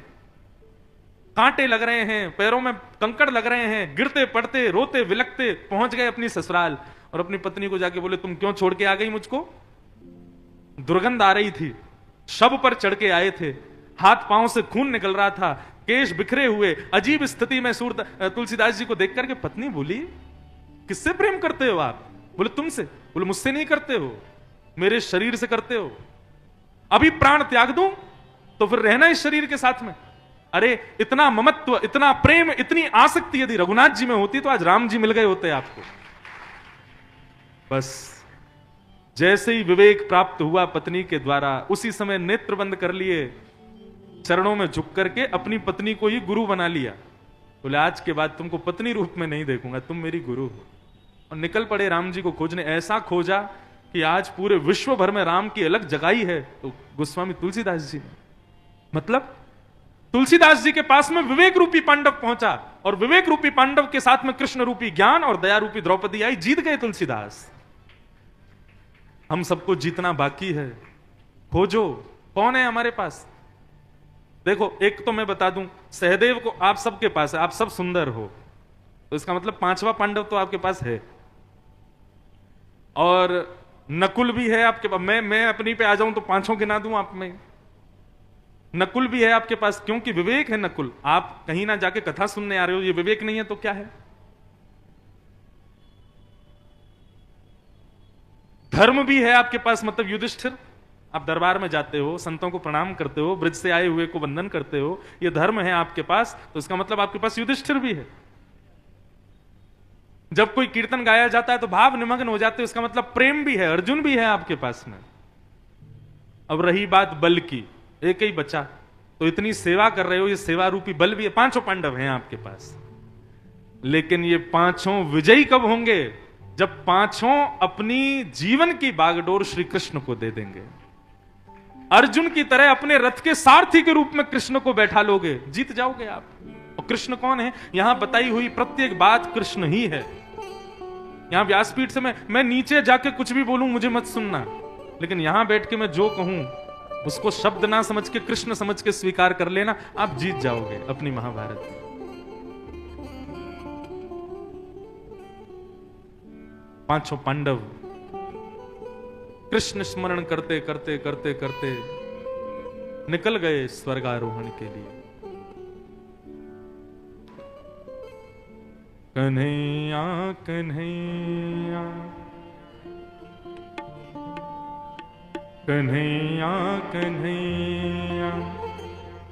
कांटे लग रहे हैं, पैरों में कंकड़ लग रहे हैं, गिरते पड़ते रोते विलकते पहुंच गए अपनी ससुराल और अपनी पत्नी को जाके बोले, तुम क्यों छोड़ के आ गई मुझको? दुर्गंध आ रही थी, शव पर चढ़ के आए थे, हाथ पांव से खून निकल रहा था, केश बिखरे हुए, अजीब स्थिति में तुलसीदास जी को देख करके पत्नी बोली, किससे प्रेम करते हो आप? बोले तुमसे। बोले मुझसे नहीं करते हो, मेरे शरीर से करते हो। अभी प्राण त्याग दूं तो फिर रहना इस शरीर के साथ में। अरे इतना ममत्व, इतना प्रेम, इतनी आसक्ति यदि रघुनाथ जी में होती तो आज राम जी मिल गए होते आपको। बस जैसे ही विवेक प्राप्त हुआ पत्नी के द्वारा, उसी समय नेत्र बंद कर लिए, चरणों में झुक करके अपनी पत्नी को ही गुरु बना लिया। बोले आज के बाद तुमको पत्नी रूप में नहीं देखूंगा, तुम मेरी गुरु हो। और निकल पड़े राम जी को खोजने। ऐसा खोजा कि आज पूरे विश्व भर में राम की अलग जगाई है तो गोस्वामी तुलसीदास जी ने। मतलब तुलसीदास जी के पास में विवेक रूपी पांडव पहुंचा और विवेक रूपी पांडव के साथ में कृष्ण रूपी ज्ञान और दया रूपी द्रौपदी आई। जीत गए तुलसीदास। हम सबको जीतना बाकी है। खोजो कौन है हमारे पास। देखो एक तो मैं बता दूं, सहदेव को आप सबके पास है, आप सब सुंदर हो, तो इसका मतलब 5वां पांडव तो आपके पास है। और नकुल भी है आपके पास। मैं अपनी पे आ जाऊं तो 5 गिना दूं आप में। नकुल भी है आपके पास, क्योंकि विवेक है नकुल। आप कहीं ना जाके कथा सुनने आ रहे हो, ये विवेक नहीं है तो क्या है? धर्म भी है आपके पास, मतलब युधिष्ठिर। आप दरबार में जाते हो, संतों को प्रणाम करते हो, ब्रज से आए हुए को वंदन करते हो, ये धर्म है आपके पास, तो इसका मतलब आपके पास युधिष्ठिर भी है। जब कोई कीर्तन गाया जाता है तो भाव निमग्न हो जाते हो, इसका मतलब प्रेम भी है। अर्जुन भी है आपके पास में। अब रही बात बल की, एक ही बचा, तो इतनी सेवा कर रहे हो, ये सेवा रूपी बल भी है। 5 पांडव हैं आपके पास, लेकिन ये 5 विजयी कब होंगे? जब 5 अपनी जीवन की बागडोर श्री कृष्ण को दे देंगे। अर्जुन की तरह अपने रथ के सारथी के रूप में कृष्ण को बैठा लोगे, जीत जाओगे आप। और कृष्ण कौन है? यहां बताई हुई प्रत्येक बात कृष्ण ही है। यहां व्यासपीठ से मैं नीचे जाके कुछ भी बोलूं मुझे मत सुनना, लेकिन यहां बैठ के मैं जो कहूं उसको शब्द ना समझ के कृष्ण समझ के स्वीकार कर लेना, आप जीत जाओगे अपनी महाभारत। पांचों पांडव कृष्ण स्मरण करते करते करते करते निकल गए स्वर्गारोहण के लिए। कन्हैया कन्हैया कन्हैया कन्हैया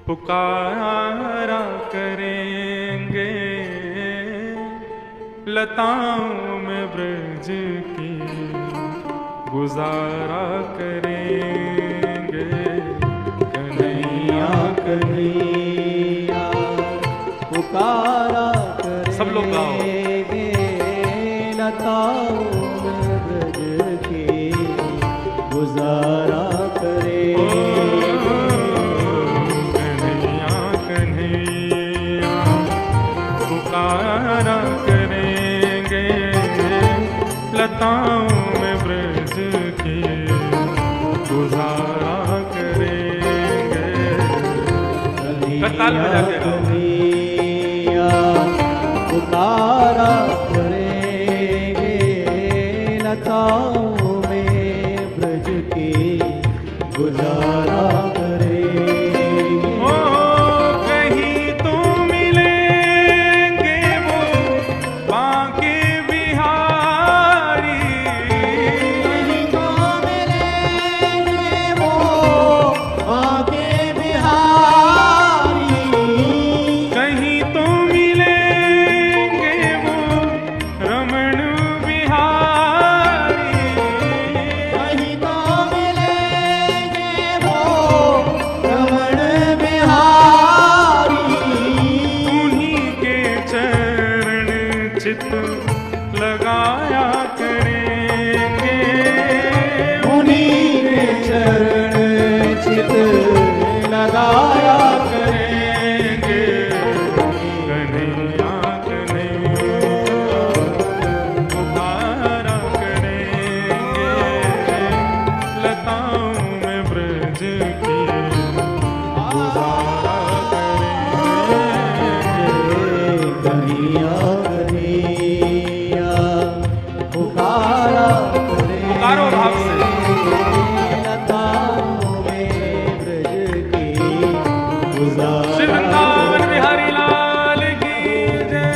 पुकारा करेंगे, लताओं में ब्रज की गुजारा करेंगे। कन्हैया कन्हैया पुकारा करेंगे, सब लोग गाओ। लताओं में ब्रज की गुजारा करेंगे। कन्हैया कन्हैया पुकारा करेंगे, लताओं में ब्रज की गुजारा करेंगे। करताल बजा के गाओ। कन्हैया पुकारा करेंगे, लताओं में ब्रज की गुजारा करेंगे। ओ कहीं तो मिलेंगे वो बांके बिहारी, कहीं तो मिलेंगे वो बांके बिहारी, कहीं तो मिलेंगे वो रमण बिहारी, कहीं तो मिलेंगे वो रमण बिहारी। उन्हीं के चरण चित लगाया करेंगे, उन्हीं के चरण चित लगाया करेंगे। कन्हैया कन्हैया पुकारा करेंगे, लताओं में ब्रज की गुजारा करेंगे। कन्हैया कन्हैया पुकारा करेंगे, पुकारो भाव से। लताओं में ब्रज की गुजारा श्री वृंदावन बिहारी लाल की जय।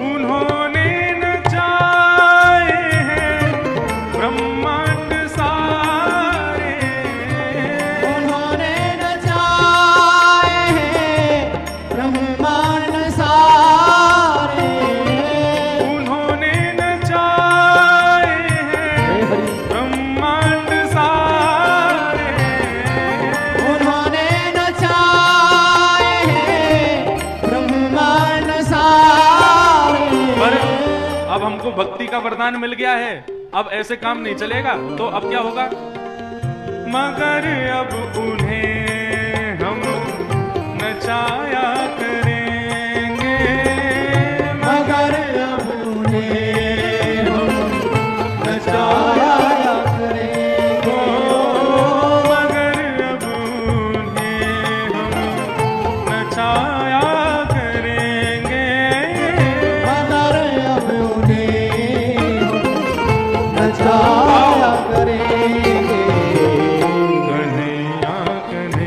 उन्होंने नचाए हैं ब्रह्मांड सारे, उन्होंने नचाए हैं ब्रह्मांड सारे, उन्होंने नचाए हैं ब्रह्मांड सारे। उन्होंने नचाए हैं ब्रह्मांड सारे। पर अब हमको भक्ति का वरदान मिल गया है, अब ऐसे काम नहीं चलेगा। तो अब क्या होगा? मगर अब उन्हें हम नचाया करेंगे, मगर अब उन्हें हम नचाया करेंगे। मगर अब उन्हें हम नचाया करेंगे। मगर अब उन्हें हम नचाया करेंगे। कन्हैया कन्हैया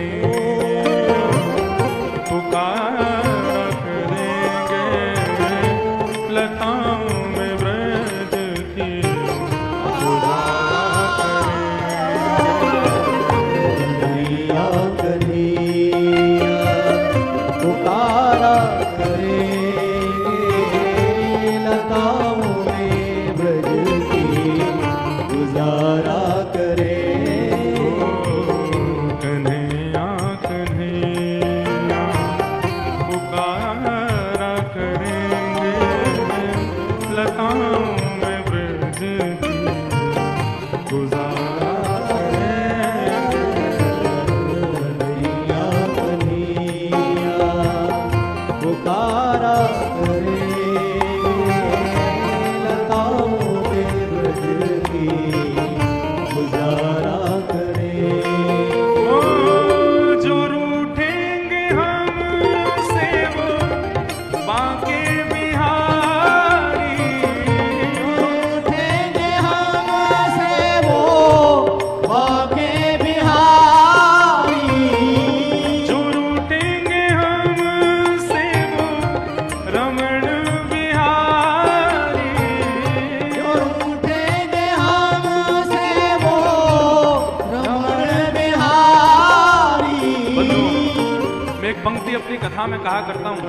एक पंक्ति अपनी कथा में कहा करता हूं,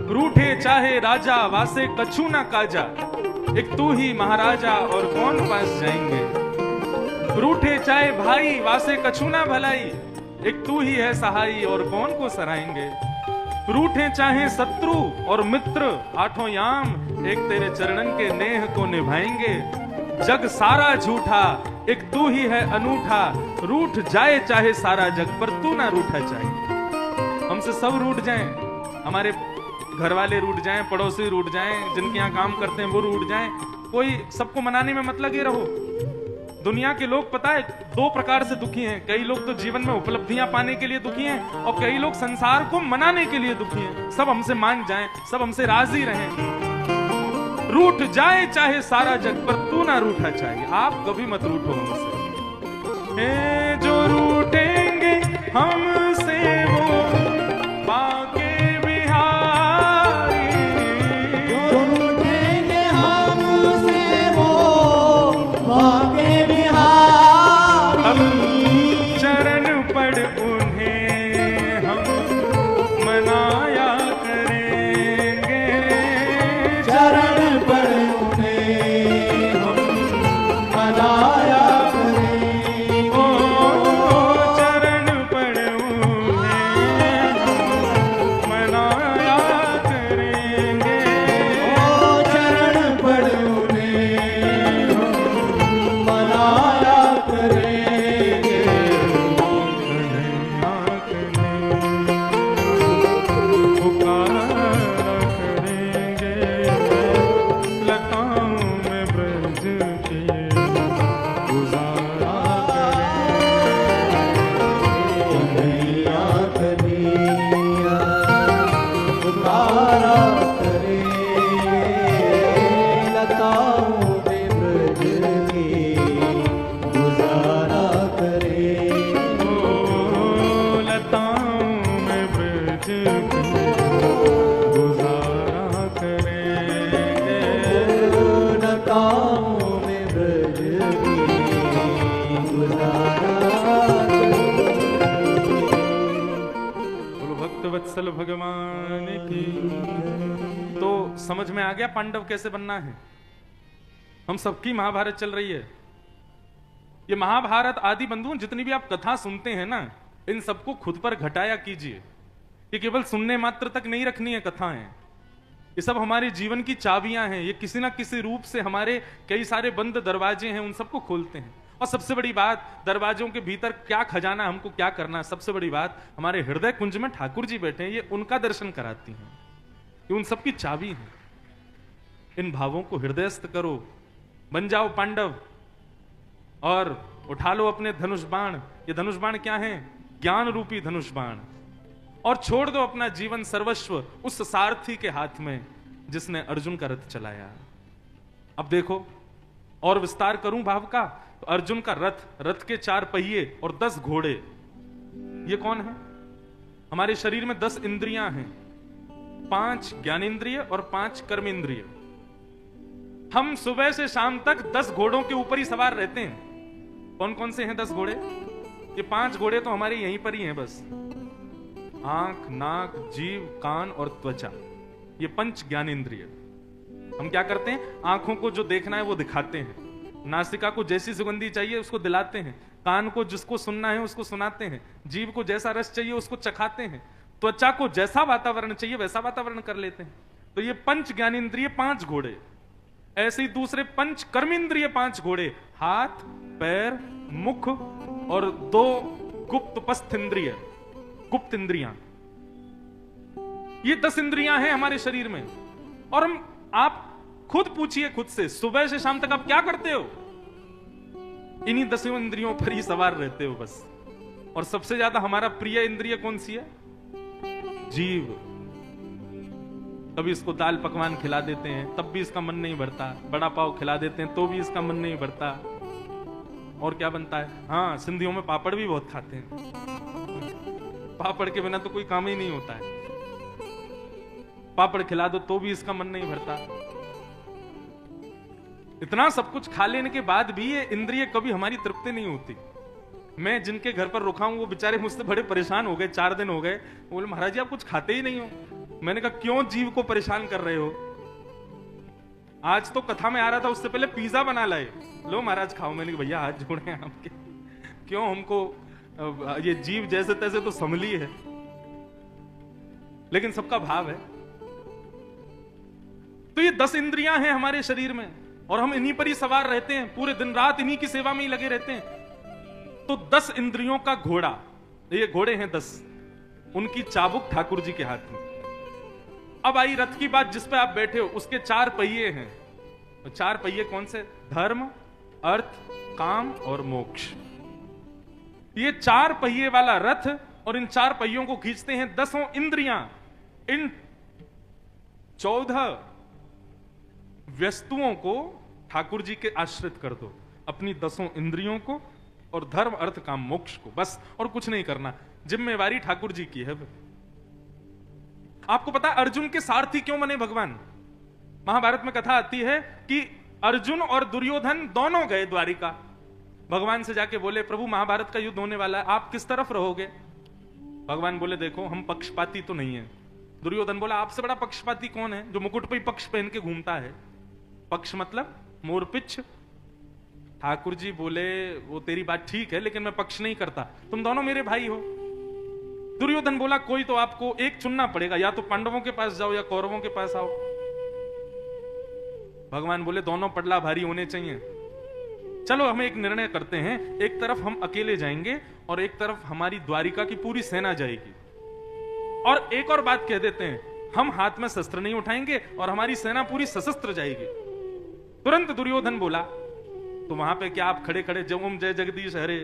रूठे चाहे राजा वासे कछु ना काजा, एक तू ही महाराजा और कौन पास जाएंगे। रूठे चाहे भाई वासे कछु ना भलाई, एक तू ही है सहाई और कौन को सराएंगे। रूठे चाहे शत्रु और मित्र आठों याम, एक तेरे चरणन के नेह को निभाएंगे। जग सारा झूठा एक तू ही है अनूठा, रूठ जाए चाहे सारा जग पर तू ना रूठा चाहिए। हमसे सब रूठ जाएं, हमारे घर वाले रूठ जाएं, पड़ोसी रूठ जाएं, जिनके यहाँ काम करते हैं वो रूठ जाएं, कोई सबको मनाने में मत लगे रहो। दुनिया के लोग पता है दो प्रकार से दुखी हैं। कई लोग तो जीवन में उपलब्धियां पाने के लिए दुखी हैं और कई लोग संसार को मनाने के लिए दुखी हैं। सब हमसे मान जाएं, सब हमसे राजी रहें। रूठ जाए चाहे सारा जग पर तू ना रूठा चाहिए। आप कभी मत रूठो हमसे। जो रूठेंगे हमसे वो बाके बिहारी, जो रूठेंगे हमसे वो बाके चरण पड़ उन्हें हम मनाया करेंगे। चरण पड़ उन्हें हम मनाया करेंगे। ओ चरण पड़ उन्हें हम मनाया करेंगे। ओ चरण पड़ उन्हें हम मनाया करेंगे। वत्सल भगवान की। तो समझ में आ गया पांडव कैसे बनना है। हम सबकी महाभारत चल रही है। ये महाभारत आदि बंधुओं जितनी भी आप कथा सुनते हैं ना, इन सबको खुद पर घटाया कीजिए। ये केवल सुनने मात्र तक नहीं रखनी है कथाएं। ये सब हमारे जीवन की चाबियां हैं। ये किसी ना किसी रूप से हमारे कई सारे बंद दरवाजे हैं, उन सबको खोलते हैं। और सबसे बड़ी बात, दरवाजों के भीतर क्या खजाना, हमको क्या करना है, सबसे बड़ी बात हमारे हृदय कुंज में ठाकुर जी बैठे हैं, ये उनका दर्शन कराती हैं। ये उन सबकी चाबी है। इन भावों को हृदयस्थ करो, बन जाओ पांडव और उठा लो अपने धनुष बाण। ये धनुष बाण क्या है? ज्ञान रूपी धनुष बाण। और छोड़ दो अपना जीवन सर्वस्व उस सारथी के हाथ में जिसने अर्जुन का रथ चलाया। अब देखो और विस्तार करूं भाव का, तो अर्जुन का रथ, रथ के 4 पहिए और 10 घोड़े, ये कौन है? हमारे शरीर में 10 इंद्रियां हैं, 5 ज्ञानेंद्रिय और 5 कर्मेंद्रिय। हम सुबह से शाम तक 10 घोड़ों के ऊपर ही सवार रहते हैं। कौन कौन से हैं 10 घोड़े? ये 5 घोड़े तो हमारे यहीं पर ही हैं बस। आंख, नाक, जीव, कान और त्वचा, ये 5 ज्ञानेंद्रिय। हम क्या करते हैं? आंखों को जो देखना है वो दिखाते हैं, नासिका को जैसी सुगंधी चाहिए उसको दिलाते हैं, कान को जिसको सुनना है उसको सुनाते हैं, जीव को जैसा रस चाहिए उसको चखाते हैं, त्वचा को जैसा वातावरण चाहिए वैसा वातावरण कर लेते हैं। तो ये 5 ज्ञानेंद्रिय 5 घोड़े। ऐसे ही दूसरे 5 कर्मेंद्रिय 5 घोड़े, हाथ, पैर, मुख और 2 गुप्त पस्थ इंद्रिय, गुप्त इंद्रियां। ये 10 इंद्रियां हैं हमारे शरीर में। और आप खुद पूछिए खुद से, सुबह से शाम तक आप क्या करते हो? इन्हीं 10 इंद्रियों पर ही सवार रहते हो बस। और सबसे ज्यादा हमारा प्रिय इंद्रिय कौन सी है? जीव। कभी इसको दाल पकवान खिला देते हैं तब भी इसका मन नहीं भरता, बड़ा पाव खिला देते हैं तो भी इसका मन नहीं भरता। और क्या बनता है? हाँ, सिंधियों में पापड़ भी बहुत खाते हैं। पापड़ के बिना तो कोई काम ही नहीं होता है। पापड़ खिला दो तो भी इसका मन नहीं भरता। इतना सब कुछ खा लेने के बाद भी ये इंद्रिय कभी हमारी तृप्ति नहीं होती। मैं जिनके घर पर रुका हूं वो बेचारे मुझसे बड़े परेशान हो गए, 4 दिन हो गए। बोले महाराज जी आप कुछ खाते ही नहीं हो। मैंने कहा क्यों जीव को परेशान कर रहे हो? आज तो कथा में आ रहा था, उससे पहले पिज्जा बना लाए, लो महाराज खाओ। मैंने कहा भैया हाथ जोड़े आपके, क्यों हमको ये जीव जैसे तैसे तो संभली है, लेकिन सबका भाव है। तो ये 10 इंद्रियां हैं हमारे शरीर में और हम इन्हीं पर ही सवार रहते हैं, पूरे दिन रात इन्हीं की सेवा में ही लगे रहते हैं। तो 10 इंद्रियों का घोड़ा, ये घोड़े हैं 10, उनकी चाबुक ठाकुर जी के हाथ में। अब आई रथ की बात, जिस पे आप बैठे हो उसके 4 पहिए हैं। 4 पहिए कौन से? धर्म, अर्थ, काम और मोक्ष। ये 4 पहिए वाला रथ, और इन 4 पहियों को खींचते हैं 10 इंद्रियां। इन 14 वस्तुओं को ठाकुर जी के आश्रित कर दो, अपनी 10 इंद्रियों को और धर्म, अर्थ, काम, मोक्ष को, बस और कुछ नहीं करना। जिम्मेवारी ठाकुर जी की है। आपको पता है अर्जुन के सारथी क्यों बने भगवान? महाभारत में कथा आती है कि अर्जुन और दुर्योधन दोनों गए द्वारिका। भगवान से जाके बोले प्रभु महाभारत का युद्ध होने वाला है, आप किस तरफ रहोगे? भगवान बोले देखो हम पक्षपाती तो नहीं है। दुर्योधन बोला आपसे बड़ा पक्षपाती कौन है जो मुकुट पे पक्ष पहन के घूमता है? पक्ष मतलब मोरपिच्छ। ठाकुर जी बोले वो तेरी बात ठीक है, लेकिन मैं पक्ष नहीं करता, तुम दोनों मेरे भाई हो। दुर्योधन बोला कोई तो आपको एक चुनना पड़ेगा, या तो पांडवों के पास जाओ या कौरवों के पास आओ। भगवान बोले दोनों पडला भारी होने चाहिए। चलो हम एक निर्णय करते हैं, एक तरफ हम अकेले जाएंगे और एक तरफ हमारी द्वारिका की पूरी सेना जाएगी। और एक और बात कह देते हैं, हम हाथ में शस्त्र नहीं उठाएंगे और हमारी सेना पूरी सशस्त्र जाएगी। तुरंत दुर्योधन बोला तो वहां पे क्या आप खड़े खड़े जय जय जगदीश हरे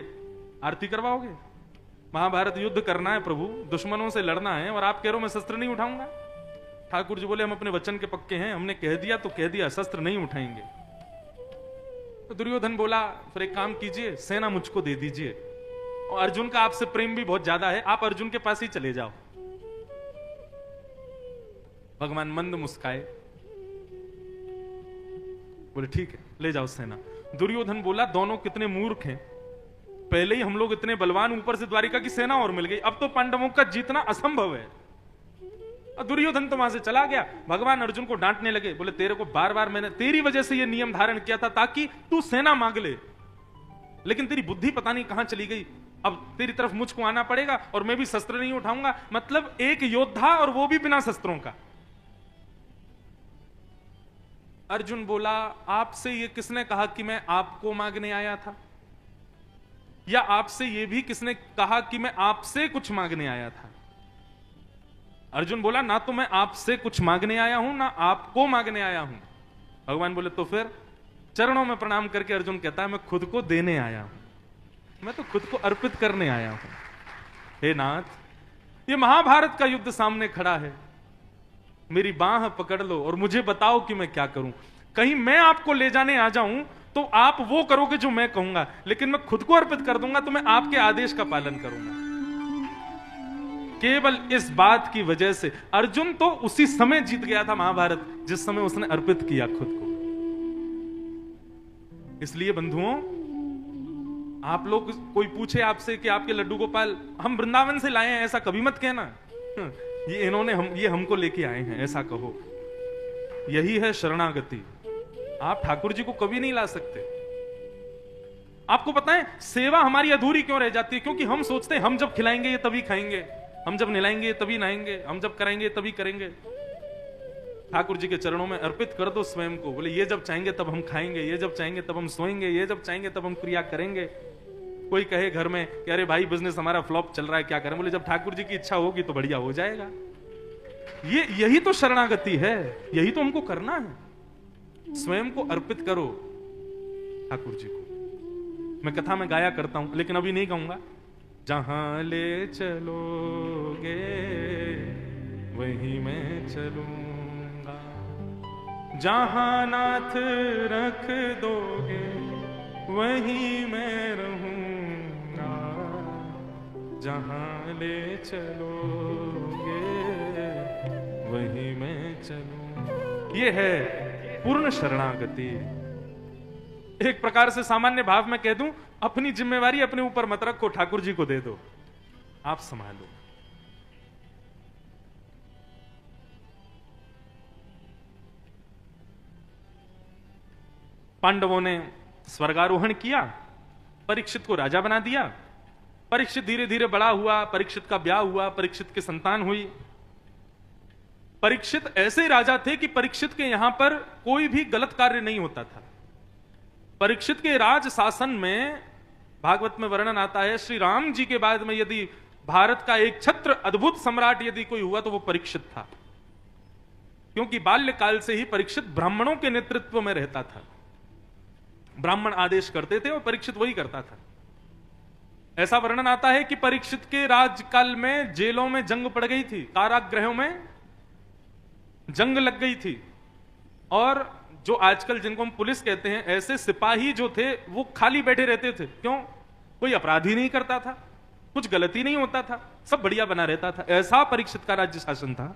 आरती करवाओगे? महाभारत युद्ध करना है प्रभु, दुश्मनों से लड़ना है, और आप कह रहे हो मैं शस्त्र नहीं उठाऊंगा? ठाकुर जी बोले हम अपने वचन के पक्के हैं, हमने कह दिया तो कह दिया, शस्त्र नहीं उठाएंगे। तो दुर्योधन बोला फिर एक काम कीजिए, सेना मुझको दे दीजिए, और अर्जुन का आपसे प्रेम भी बहुत ज्यादा है, आप अर्जुन के पास ही चले जाओ। भगवान मंद मुस्काए, बोले ठीक है ले जाओ सेना। दुर्योधन बोला दोनों कितने मूर्ख हैं, पहले ही हम लोग इतने बलवान, ऊपर से द्वारिका की सेना और मिल गई, अब तो पांडवों का जीतना असंभव है। दुर्योधन तो वहां से चला गया। भगवान अर्जुन को डांटने लगे, बोले तेरे को बार बार मैंने तेरी वजह से ये नियम धारण किया था ताकि तू सेना मांग ले, लेकिन तेरी बुद्धि पता नहीं कहां चली गई। अब तेरी तरफ मुझको आना पड़ेगा और मैं भी शस्त्र नहीं उठाऊंगा, मतलब एक योद्धा और वो भी बिना शस्त्रों का। अर्जुन बोला आपसे ये किसने कहा कि मैं आपको मांगने आया था, या आपसे ये भी किसने कहा कि मैं आपसे कुछ मांगने आया था? अर्जुन बोला ना तो मैं आपसे कुछ मांगने आया हूं ना आपको मांगने आया हूं। भगवान बोले तो फिर? चरणों में प्रणाम करके अर्जुन कहता है मैं खुद को देने आया हूं, मैं तो खुद को अर्पित करने आया हूं। हे नाथ, ये महाभारत का युद्ध सामने खड़ा है, मेरी बाह पकड़ लो और मुझे बताओ कि मैं क्या करूं। कहीं मैं आपको ले जाने आ जाऊं तो आप वो करोगे जो मैं कहूंगा, लेकिन मैं खुद को अर्पित कर दूंगा तो मैं आपके आदेश का पालन करूंगा। केवल इस बात की वजह से अर्जुन तो उसी समय जीत गया था महाभारत जिस समय उसने अर्पित किया खुद को। इसलिए बंधुओं, आप लोग कोई पूछे आपसे कि आपके लड्डू गोपाल हम वृंदावन से लाए हैं, ऐसा कभी मत कहना। ये हमको लेके आए हैं, ऐसा कहो। यही है शरणागति। आप ठाकुर जी को कभी नहीं ला सकते। आपको पता है सेवा हमारी अधूरी क्यों रह जाती है? क्योंकि हम सोचते हैं हम जब खिलाएंगे ये तभी खाएंगे, हम जब नहलाएंगे तभी नहाएंगे, हम जब कराएंगे तभी करेंगे। ठाकुर जी के चरणों में अर्पित कर दो स्वयं को। बोले ये जब चाहेंगे तब हम खाएंगे, ये जब चाहेंगे तब हम सोएंगे, ये जब चाहेंगे तब हम क्रिया करेंगे। कोई कहे घर में कि अरे भाई बिजनेस हमारा फ्लॉप चल रहा है, क्या करें? बोले जब ठाकुर जी की इच्छा होगी तो बढ़िया हो जाएगा। यही तो शरणागति है, यही तो हमको करना है। स्वयं को अर्पित करो ठाकुर जी को। मैं कथा में गाया करता हूं, लेकिन अभी नहीं गाऊंगा। जहां ले चलोगे वहीं मैं चलूंगा, जहां नाथ रख दोगे वहीं मैं रहूंगा, जहां ले चलोगे वहीं मैं चलूंगा। ये है पूर्ण शरणागति। एक प्रकार से सामान्य भाव में कह दूं अपनी जिम्मेवारी अपने ऊपर मत रखो, ठाकुर जी को दे दो, आप संभालो। पांडवों ने स्वर्गारोहण किया, परीक्षित को राजा बना दिया। परीक्षित धीरे धीरे बड़ा हुआ, परीक्षित का ब्याह हुआ, परीक्षित की संतान हुई। परीक्षित ऐसे राजा थे कि परीक्षित के यहां पर कोई भी गलत कार्य नहीं होता था। परीक्षित के राज शासन में भागवत में वर्णन आता है, श्री राम जी के बाद में यदि भारत का एक छत्र अद्भुत सम्राट यदि कोई हुआ तो वो परीक्षित था, क्योंकि बाल्यकाल से ही परीक्षित ब्राह्मणों के नेतृत्व में रहता था। ब्राह्मण आदेश करते थे और परीक्षित वही करता था। ऐसा वर्णन आता है कि परीक्षित के राजकाल में जेलों में जंग पड़ गई थी, कारागृहों में जंग लग गई थी, और जो आजकल जिनको हम पुलिस कहते हैं, ऐसे सिपाही जो थे वो खाली बैठे रहते थे। क्यों? कोई अपराधी नहीं करता था, कुछ गलती नहीं होता था, सब बढ़िया बना रहता था। ऐसा परीक्षित का राज्य शासन था।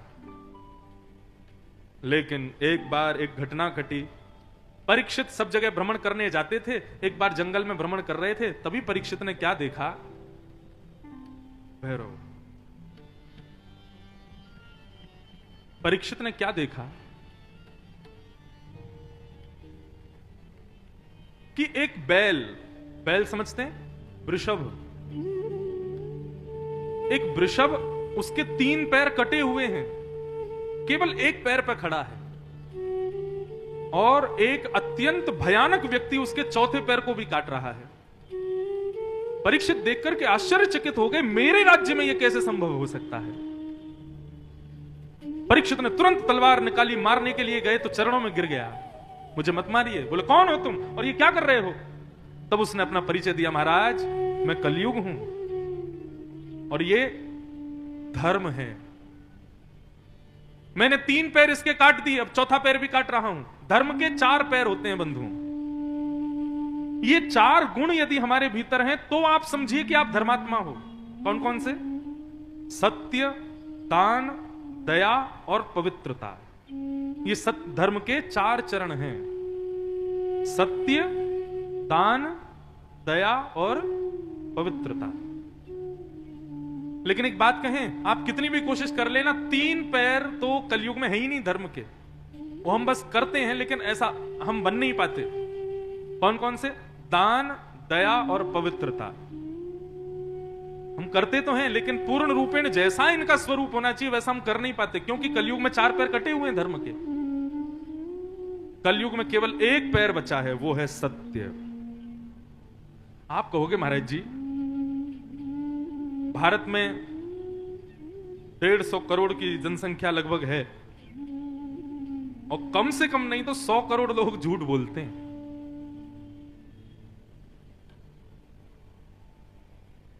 लेकिन एक बार एक घटना घटी। परीक्षित सब जगह भ्रमण करने जाते थे। एक बार जंगल में भ्रमण कर रहे थे, तभी परीक्षित ने क्या देखा? भैरव। परीक्षित ने क्या देखा कि एक बैल समझते हैं, वृषभ, एक वृषभ, उसके 3 पैर कटे हुए हैं, केवल एक पैर पर खड़ा है, और एक अत्यंत भयानक व्यक्ति उसके 4थे पैर को भी काट रहा है। परीक्षित देखकर के आश्चर्यचकित हो गए, मेरे राज्य में यह कैसे संभव हो सकता है? परीक्षित ने तुरंत तलवार निकाली, मारने के लिए गए तो चरणों में गिर गया। मुझे मत मारिए। बोले, कौन हो तुम और ये क्या कर रहे हो? तब उसने अपना परिचय दिया, महाराज मैं कलयुग हूं और ये धर्म है। मैंने 3 पैर इसके काट दिए, अब 4था पैर भी काट रहा हूं। धर्म के 4 पैर होते हैं बंधु। ये 4 गुण यदि हमारे भीतर हैं तो आप समझिए कि आप धर्मात्मा हो। कौन कौन से? सत्य, दान, दया और पवित्रता। ये धर्म के 4 चरण हैं। सत्य, दान, दया और पवित्रता। लेकिन एक बात कहें, आप कितनी भी कोशिश कर लेना, 3 पैर तो कलयुग में है ही नहीं धर्म के। वो हम बस करते हैं, लेकिन ऐसा हम बन नहीं पाते। कौन कौन से? दान, दया और पवित्रता। हम करते तो हैं, लेकिन पूर्ण रूपेण जैसा इनका स्वरूप होना चाहिए वैसा हम कर नहीं पाते, क्योंकि कलयुग में 4 पैर कटे हुए हैं धर्म के। कलयुग में केवल एक पैर बचा है, वो है सत्य। आप कहोगे, महाराज जी भारत में 150 करोड़ की जनसंख्या लगभग है, और कम से कम नहीं तो 100 करोड़ लोग झूठ बोलते हैं।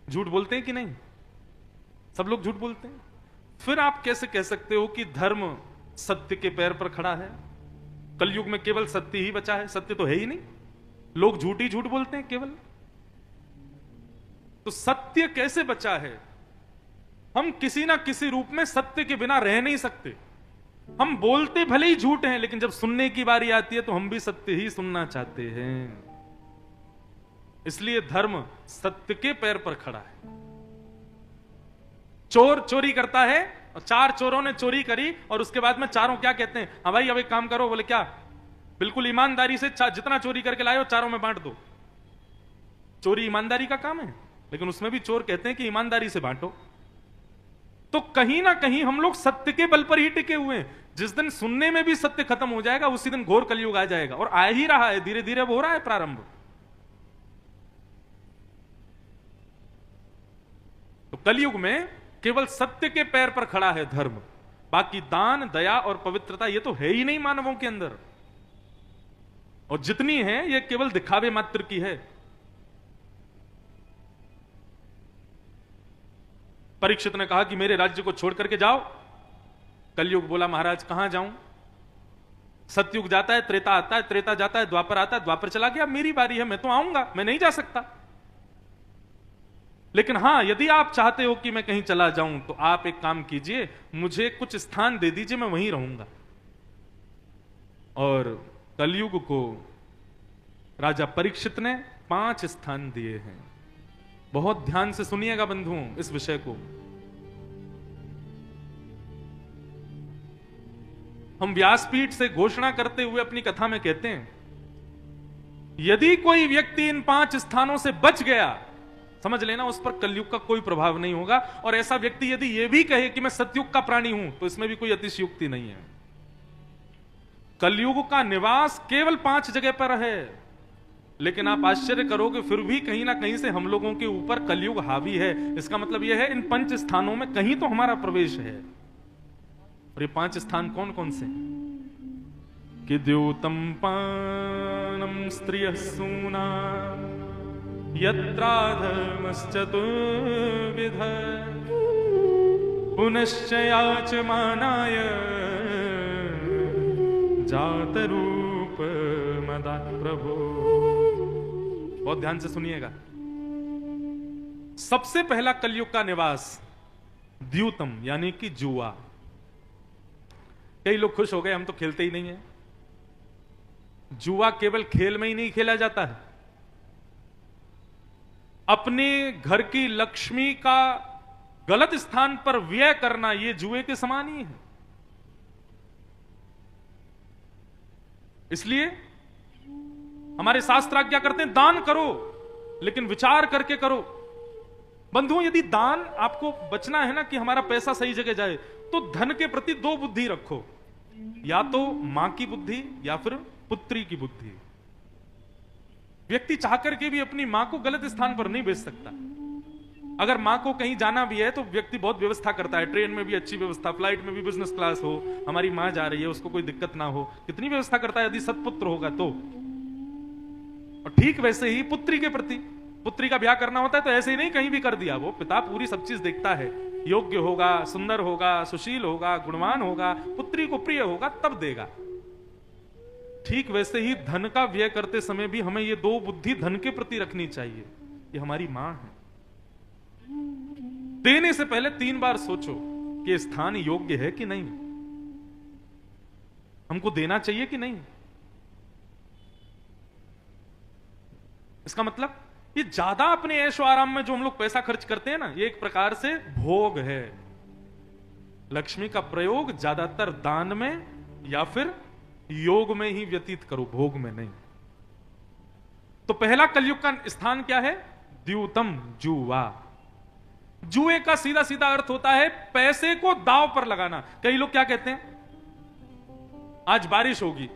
झूठ बोलते हैं कि नहीं? सब लोग झूठ बोलते हैं। फिर आप कैसे कह सकते हो कि धर्म सत्य के पैर पर खड़ा है? कलयुग में केवल सत्य ही बचा है, सत्य तो है ही नहीं। लोग झूठ ही झूठ बोलते हैं केवल। तो सत्य कैसे बचा है? हम किसी ना किसी रूप में सत्य के बिना रह नहीं सकते। हम बोलते भले ही झूठ हैं, लेकिन जब सुनने की बारी आती है तो हम भी सत्य ही सुनना चाहते हैं। इसलिए धर्म सत्य के पैर पर खड़ा है। चोर चोरी करता है, और 4 चोरों ने चोरी करी, और उसके बाद में चारों क्या कहते हैं? हाँ भाई अब एक काम करो। बोले क्या? बिल्कुल ईमानदारी से जितना चोरी करके लाए हो चारों में बांट दो। चोरी ईमानदारी का काम है, लेकिन उसमें भी चोर कहते हैं कि ईमानदारी से बांटो। तो कहीं ना कहीं हम लोग सत्य के बल पर ही टिके हुए हैं। जिस दिन सुनने में भी सत्य खत्म हो जाएगा, उसी दिन घोर कलयुग आ जाएगा, और आ ही रहा है, धीरे धीरे हो रहा है प्रारंभ। तो कलयुग में केवल सत्य के पैर पर खड़ा है धर्म। बाकी दान, दया और पवित्रता ये तो है ही नहीं मानवों के अंदर, और जितनी है ये केवल दिखावे मात्र की है। परीक्षित ने कहा कि मेरे राज्य को छोड़ करके जाओ। कलयुग बोला, महाराज कहां जाऊं? सतयुग जाता है, त्रेता आता है, त्रेता जाता है, द्वापर आता है, द्वापर चला गया, मेरी बारी है, मैं तो आऊंगा, मैं नहीं जा सकता। लेकिन हां, यदि आप चाहते हो कि मैं कहीं चला जाऊं तो आप एक काम कीजिए, मुझे कुछ स्थान दे दीजिए, मैं वहीं रहूंगा। और कलयुग को राजा परीक्षित ने 5 स्थान दिए हैं। बहुत ध्यान से सुनिएगा बंधुओं इस विषय को। हम व्यासपीठ से घोषणा करते हुए अपनी कथा में कहते हैं, यदि कोई व्यक्ति इन 5 स्थानों से बच गया, समझ लेना उस पर कलयुग का कोई प्रभाव नहीं होगा। और ऐसा व्यक्ति यदि यह भी कहे कि मैं सतयुग का प्राणी हूं, तो इसमें भी कोई अतिशयोक्ति नहीं है। कलयुग का निवास केवल 5 जगह पर है, लेकिन आप आश्चर्य करोगे फिर भी कहीं ना कहीं से हम लोगों के ऊपर कलयुग हावी है। इसका मतलब यह है इन 5 स्थानों में कहीं तो हमारा प्रवेश है। और ये 5 स्थान कौन कौन से? कि द्योतम पानम स्त्रियः सूना यत्राधर्मश्चतुर्विध पुनश्च याचमानाय जातरूप मदा प्रभो। बहुत ध्यान से सुनिएगा। सबसे पहला कलयुग का निवास द्यूतम यानी कि जुआ। कई लोग खुश हो गए, हम तो खेलते ही नहीं है। जुआ केवल खेल में ही नहीं खेला जाता है, अपने घर की लक्ष्मी का गलत स्थान पर व्यय करना यह जुए के समान ही है। इसलिए हमारे शास्त्र आज्ञा करते हैं दान करो, लेकिन विचार करके करो। बंधुओं, यदि दान आपको बचना है ना कि हमारा पैसा सही जगह जाए, तो धन के प्रति 2 बुद्धि रखो, या तो मां की बुद्धि या फिर पुत्री की बुद्धि। व्यक्ति चाहकर के भी अपनी मां को गलत स्थान पर नहीं भेज सकता। अगर मां को कहीं जाना भी है तो व्यक्ति बहुत व्यवस्था करता है, ट्रेन में भी अच्छी व्यवस्था, फ्लाइट में भी बिजनेस क्लास हो, हमारी मां जा रही है उसको कोई दिक्कत ना हो, कितनी व्यवस्था करता है यदि सत्पुत्र होगा तो। और ठीक वैसे ही पुत्री के प्रति, पुत्री का ब्याह करना होता है तो ऐसे ही नहीं कहीं भी कर दिया, वो पिता पूरी सब चीज देखता है, योग्य होगा, सुंदर होगा, सुशील होगा, गुणवान होगा, पुत्री को प्रिय होगा तब देगा। ठीक वैसे ही धन का व्यय करते समय भी हमें ये 2 बुद्धि धन के प्रति रखनी चाहिए। ये हमारी मां है। देने से पहले 3 बार सोचो कि स्थान योग्य है कि नहीं, हमको देना चाहिए कि नहीं। इसका मतलब ये ज्यादा अपने ऐशो आराम में जो हम लोग पैसा खर्च करते हैं ना, ये एक प्रकार से भोग है। लक्ष्मी का प्रयोग ज्यादातर दान में या फिर योग में ही व्यतीत करो, भोग में नहीं। तो पहला कलयुग का स्थान क्या है? द्यूतम, जुआ। जुए का सीधा सीधा अर्थ होता है पैसे को दांव पर लगाना। कई लोग क्या कहते हैं, आज बारिश होगी,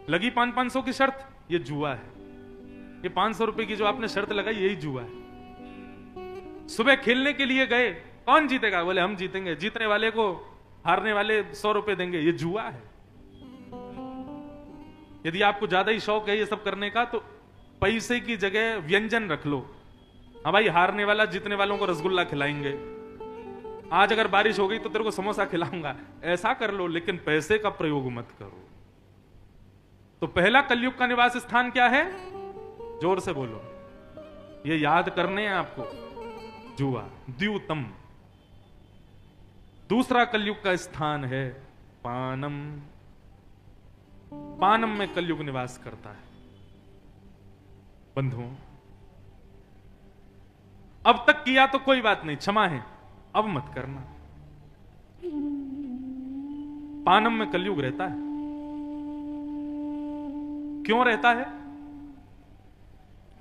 लगी 500 की शर्त, ये जुआ है। ये 500 रुपए की जो आपने शर्त लगाई यही जुआ है। सुबह खेलने के लिए गए, कौन जीतेगा? बोले हम जीतेंगे। जीतने वाले को हारने वाले 100 रुपए देंगे, ये जुआ है। यदि आपको ज्यादा ही शौक है ये सब करने का, तो पैसे की जगह व्यंजन रख लो। हाँ भाई, हारने वाला जीतने वालों को रसगुल्ला खिलाएंगे, आज अगर बारिश हो गई तो तेरे को समोसा खिलाऊंगा, ऐसा कर लो, लेकिन पैसे का प्रयोग मत करो। तो पहला कलयुग का निवास स्थान क्या है? जोर से बोलो, ये याद करने हैं आपको, जुआ, द्यूतम। दूसरा कलयुग का स्थान है पानम। पानम में कलयुग निवास करता है। बंधुओं, अब तक किया तो कोई बात नहीं, क्षमा है, अब मत करना। पानम में कलयुग रहता है। क्यों रहता है?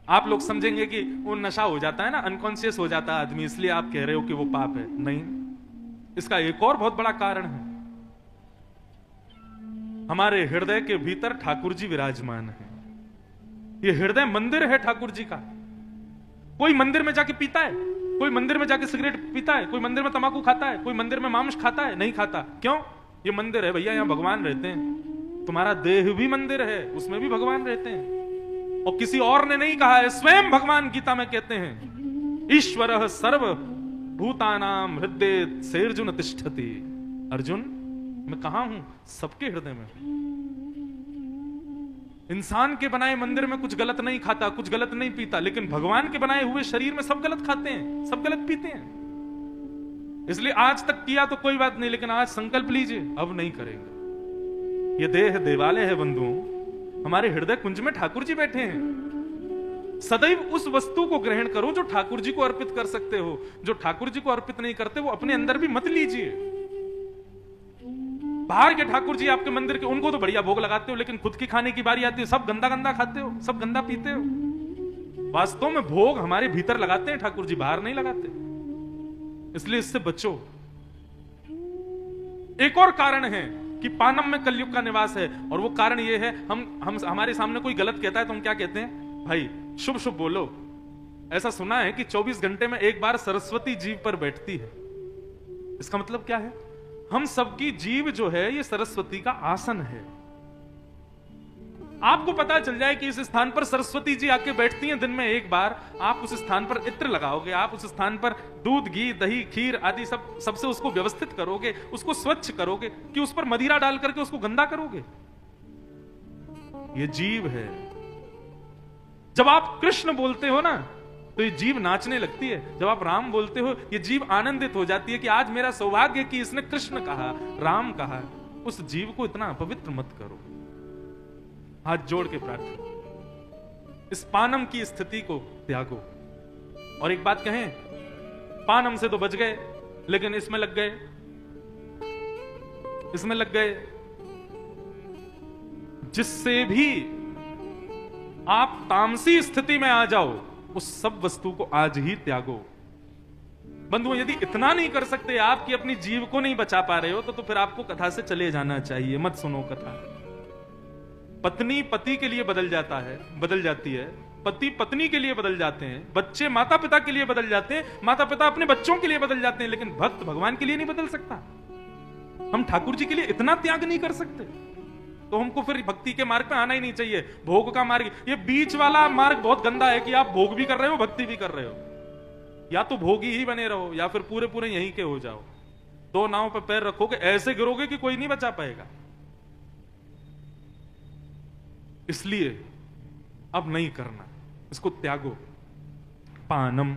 आप लोग समझेंगे कि वो नशा हो जाता है ना, अनकॉन्शियस हो जाता है आदमी, इसलिए आप कह रहे हो कि वो पाप है। नहीं, इसका एक और बहुत बड़ा कारण है। हमारे हृदय के भीतर ठाकुर जी विराजमान है। ये हृदय मंदिर है ठाकुर जी का। कोई मंदिर में जाके पीता है, कोई मंदिर में जाके सिगरेट पीता है, कोई मंदिर में तंबाकू खाता है, कोई मंदिर में मांस खाता है? नहीं खाता। क्यों? ये मंदिर है भैया, यहां भगवान रहते हैं। तुम्हारा देह भी मंदिर है, उसमें भी भगवान रहते हैं। और किसी और ने नहीं कहा है, स्वयं भगवान गीता में कहते हैं, ईश्वरः सर्व भूतानाम हृदय सेर्जुन तिष्ठति। अर्जुन, मैं कहां हूं? सबके हृदय में। इंसान के बनाए मंदिर में कुछ गलत नहीं खाता, कुछ गलत नहीं पीता, लेकिन भगवान के बनाए हुए शरीर में सब गलत खाते हैं, सब गलत पीते हैं। इसलिए आज तक किया तो कोई बात नहीं, लेकिन आज संकल्प लीजिए, अब नहीं करेंगे। ये देह देवालय है बंधुओं, हमारे हृदय कुंज में ठाकुर जी बैठे हैं। सदैव उस वस्तु को ग्रहण करो जो ठाकुर जी को अर्पित कर सकते हो। जो ठाकुर जी को अर्पित नहीं करते वो अपने अंदर भी मत लीजिए। बाहर के ठाकुर जी आपके मंदिर के, उनको तो बढ़िया भोग लगाते हो, लेकिन खुद की खाने की बारी आती है सब गंदा गंदा खाते हो, सब गंदा पीते हो। वास्तव में भोग हमारे भीतर लगाते हैं ठाकुर जी, बाहर नहीं लगाते, इसलिए इससे बचो। एक और कारण है कि पानम में कलयुग का निवास है, और वो कारण ये है, हम हमारे सामने कोई गलत कहता है तो हम क्या कहते हैं, भाई शुभ शुभ बोलो। ऐसा सुना है कि 24 घंटे में एक बार सरस्वती जीव पर बैठती है। इसका मतलब क्या है, हम सबकी जीव जो है ये सरस्वती का आसन है। आपको पता चल जाए कि इस स्थान पर सरस्वती जी आके बैठती हैं दिन में एक बार, आप उस स्थान पर इत्र लगाओगे, आप उस स्थान पर दूध घी दही खीर आदि सबसे उसको व्यवस्थित करोगे, उसको स्वच्छ करोगे, कि उस पर मदिरा डाल करके उसको गंदा करोगे। ये जीव है। जब आप कृष्ण बोलते हो ना तो ये जीव नाचने लगती है, जब आप राम बोलते हो ये जीव आनंदित हो जाती है कि आज मेरा सौभाग्य कि इसने कृष्ण कहा, राम कहा। उस जीव को इतना अपवित्र मत करो। हाथ जोड़ के प्रार्थना, इस पानम की स्थिति को त्यागो। और एक बात कहें, पानम से तो बच गए, लेकिन इसमें लग गए, इसमें लग गए, जिससे भी आप तामसी स्थिति में आ जाओ उस सब वस्तु को आज ही त्यागो। बंधुओं, यदि इतना नहीं कर सकते आप कि अपनी जीव को नहीं बचा पा रहे हो तो फिर आपको कथा से चले जाना चाहिए, मत सुनो कथा। पत्नी पति के लिए बदल जाती है, पति पत्नी के लिए बदल जाते हैं, बच्चे माता पिता के लिए बदल जाते हैं, माता पिता अपने बच्चों के लिए बदल जाते हैं, लेकिन भक्त भगवान के लिए नहीं बदल सकता। हम ठाकुर जी के लिए इतना त्याग नहीं कर सकते, तो हमको फिर भक्ति के मार्ग पे आना ही नहीं चाहिए। भोग का मार्ग, ये बीच वाला मार्ग बहुत गंदा है कि आप भोग भी कर रहे हो भक्ति भी कर रहे हो। या तो भोगी ही बने रहो या फिर पूरे पूरे यहीं के हो जाओ। दो नाव पे पैर रखोगे, ऐसे गिरोगे कि कोई नहीं बचा पाएगा। इसलिए अब नहीं करना, इसको त्यागो। पानम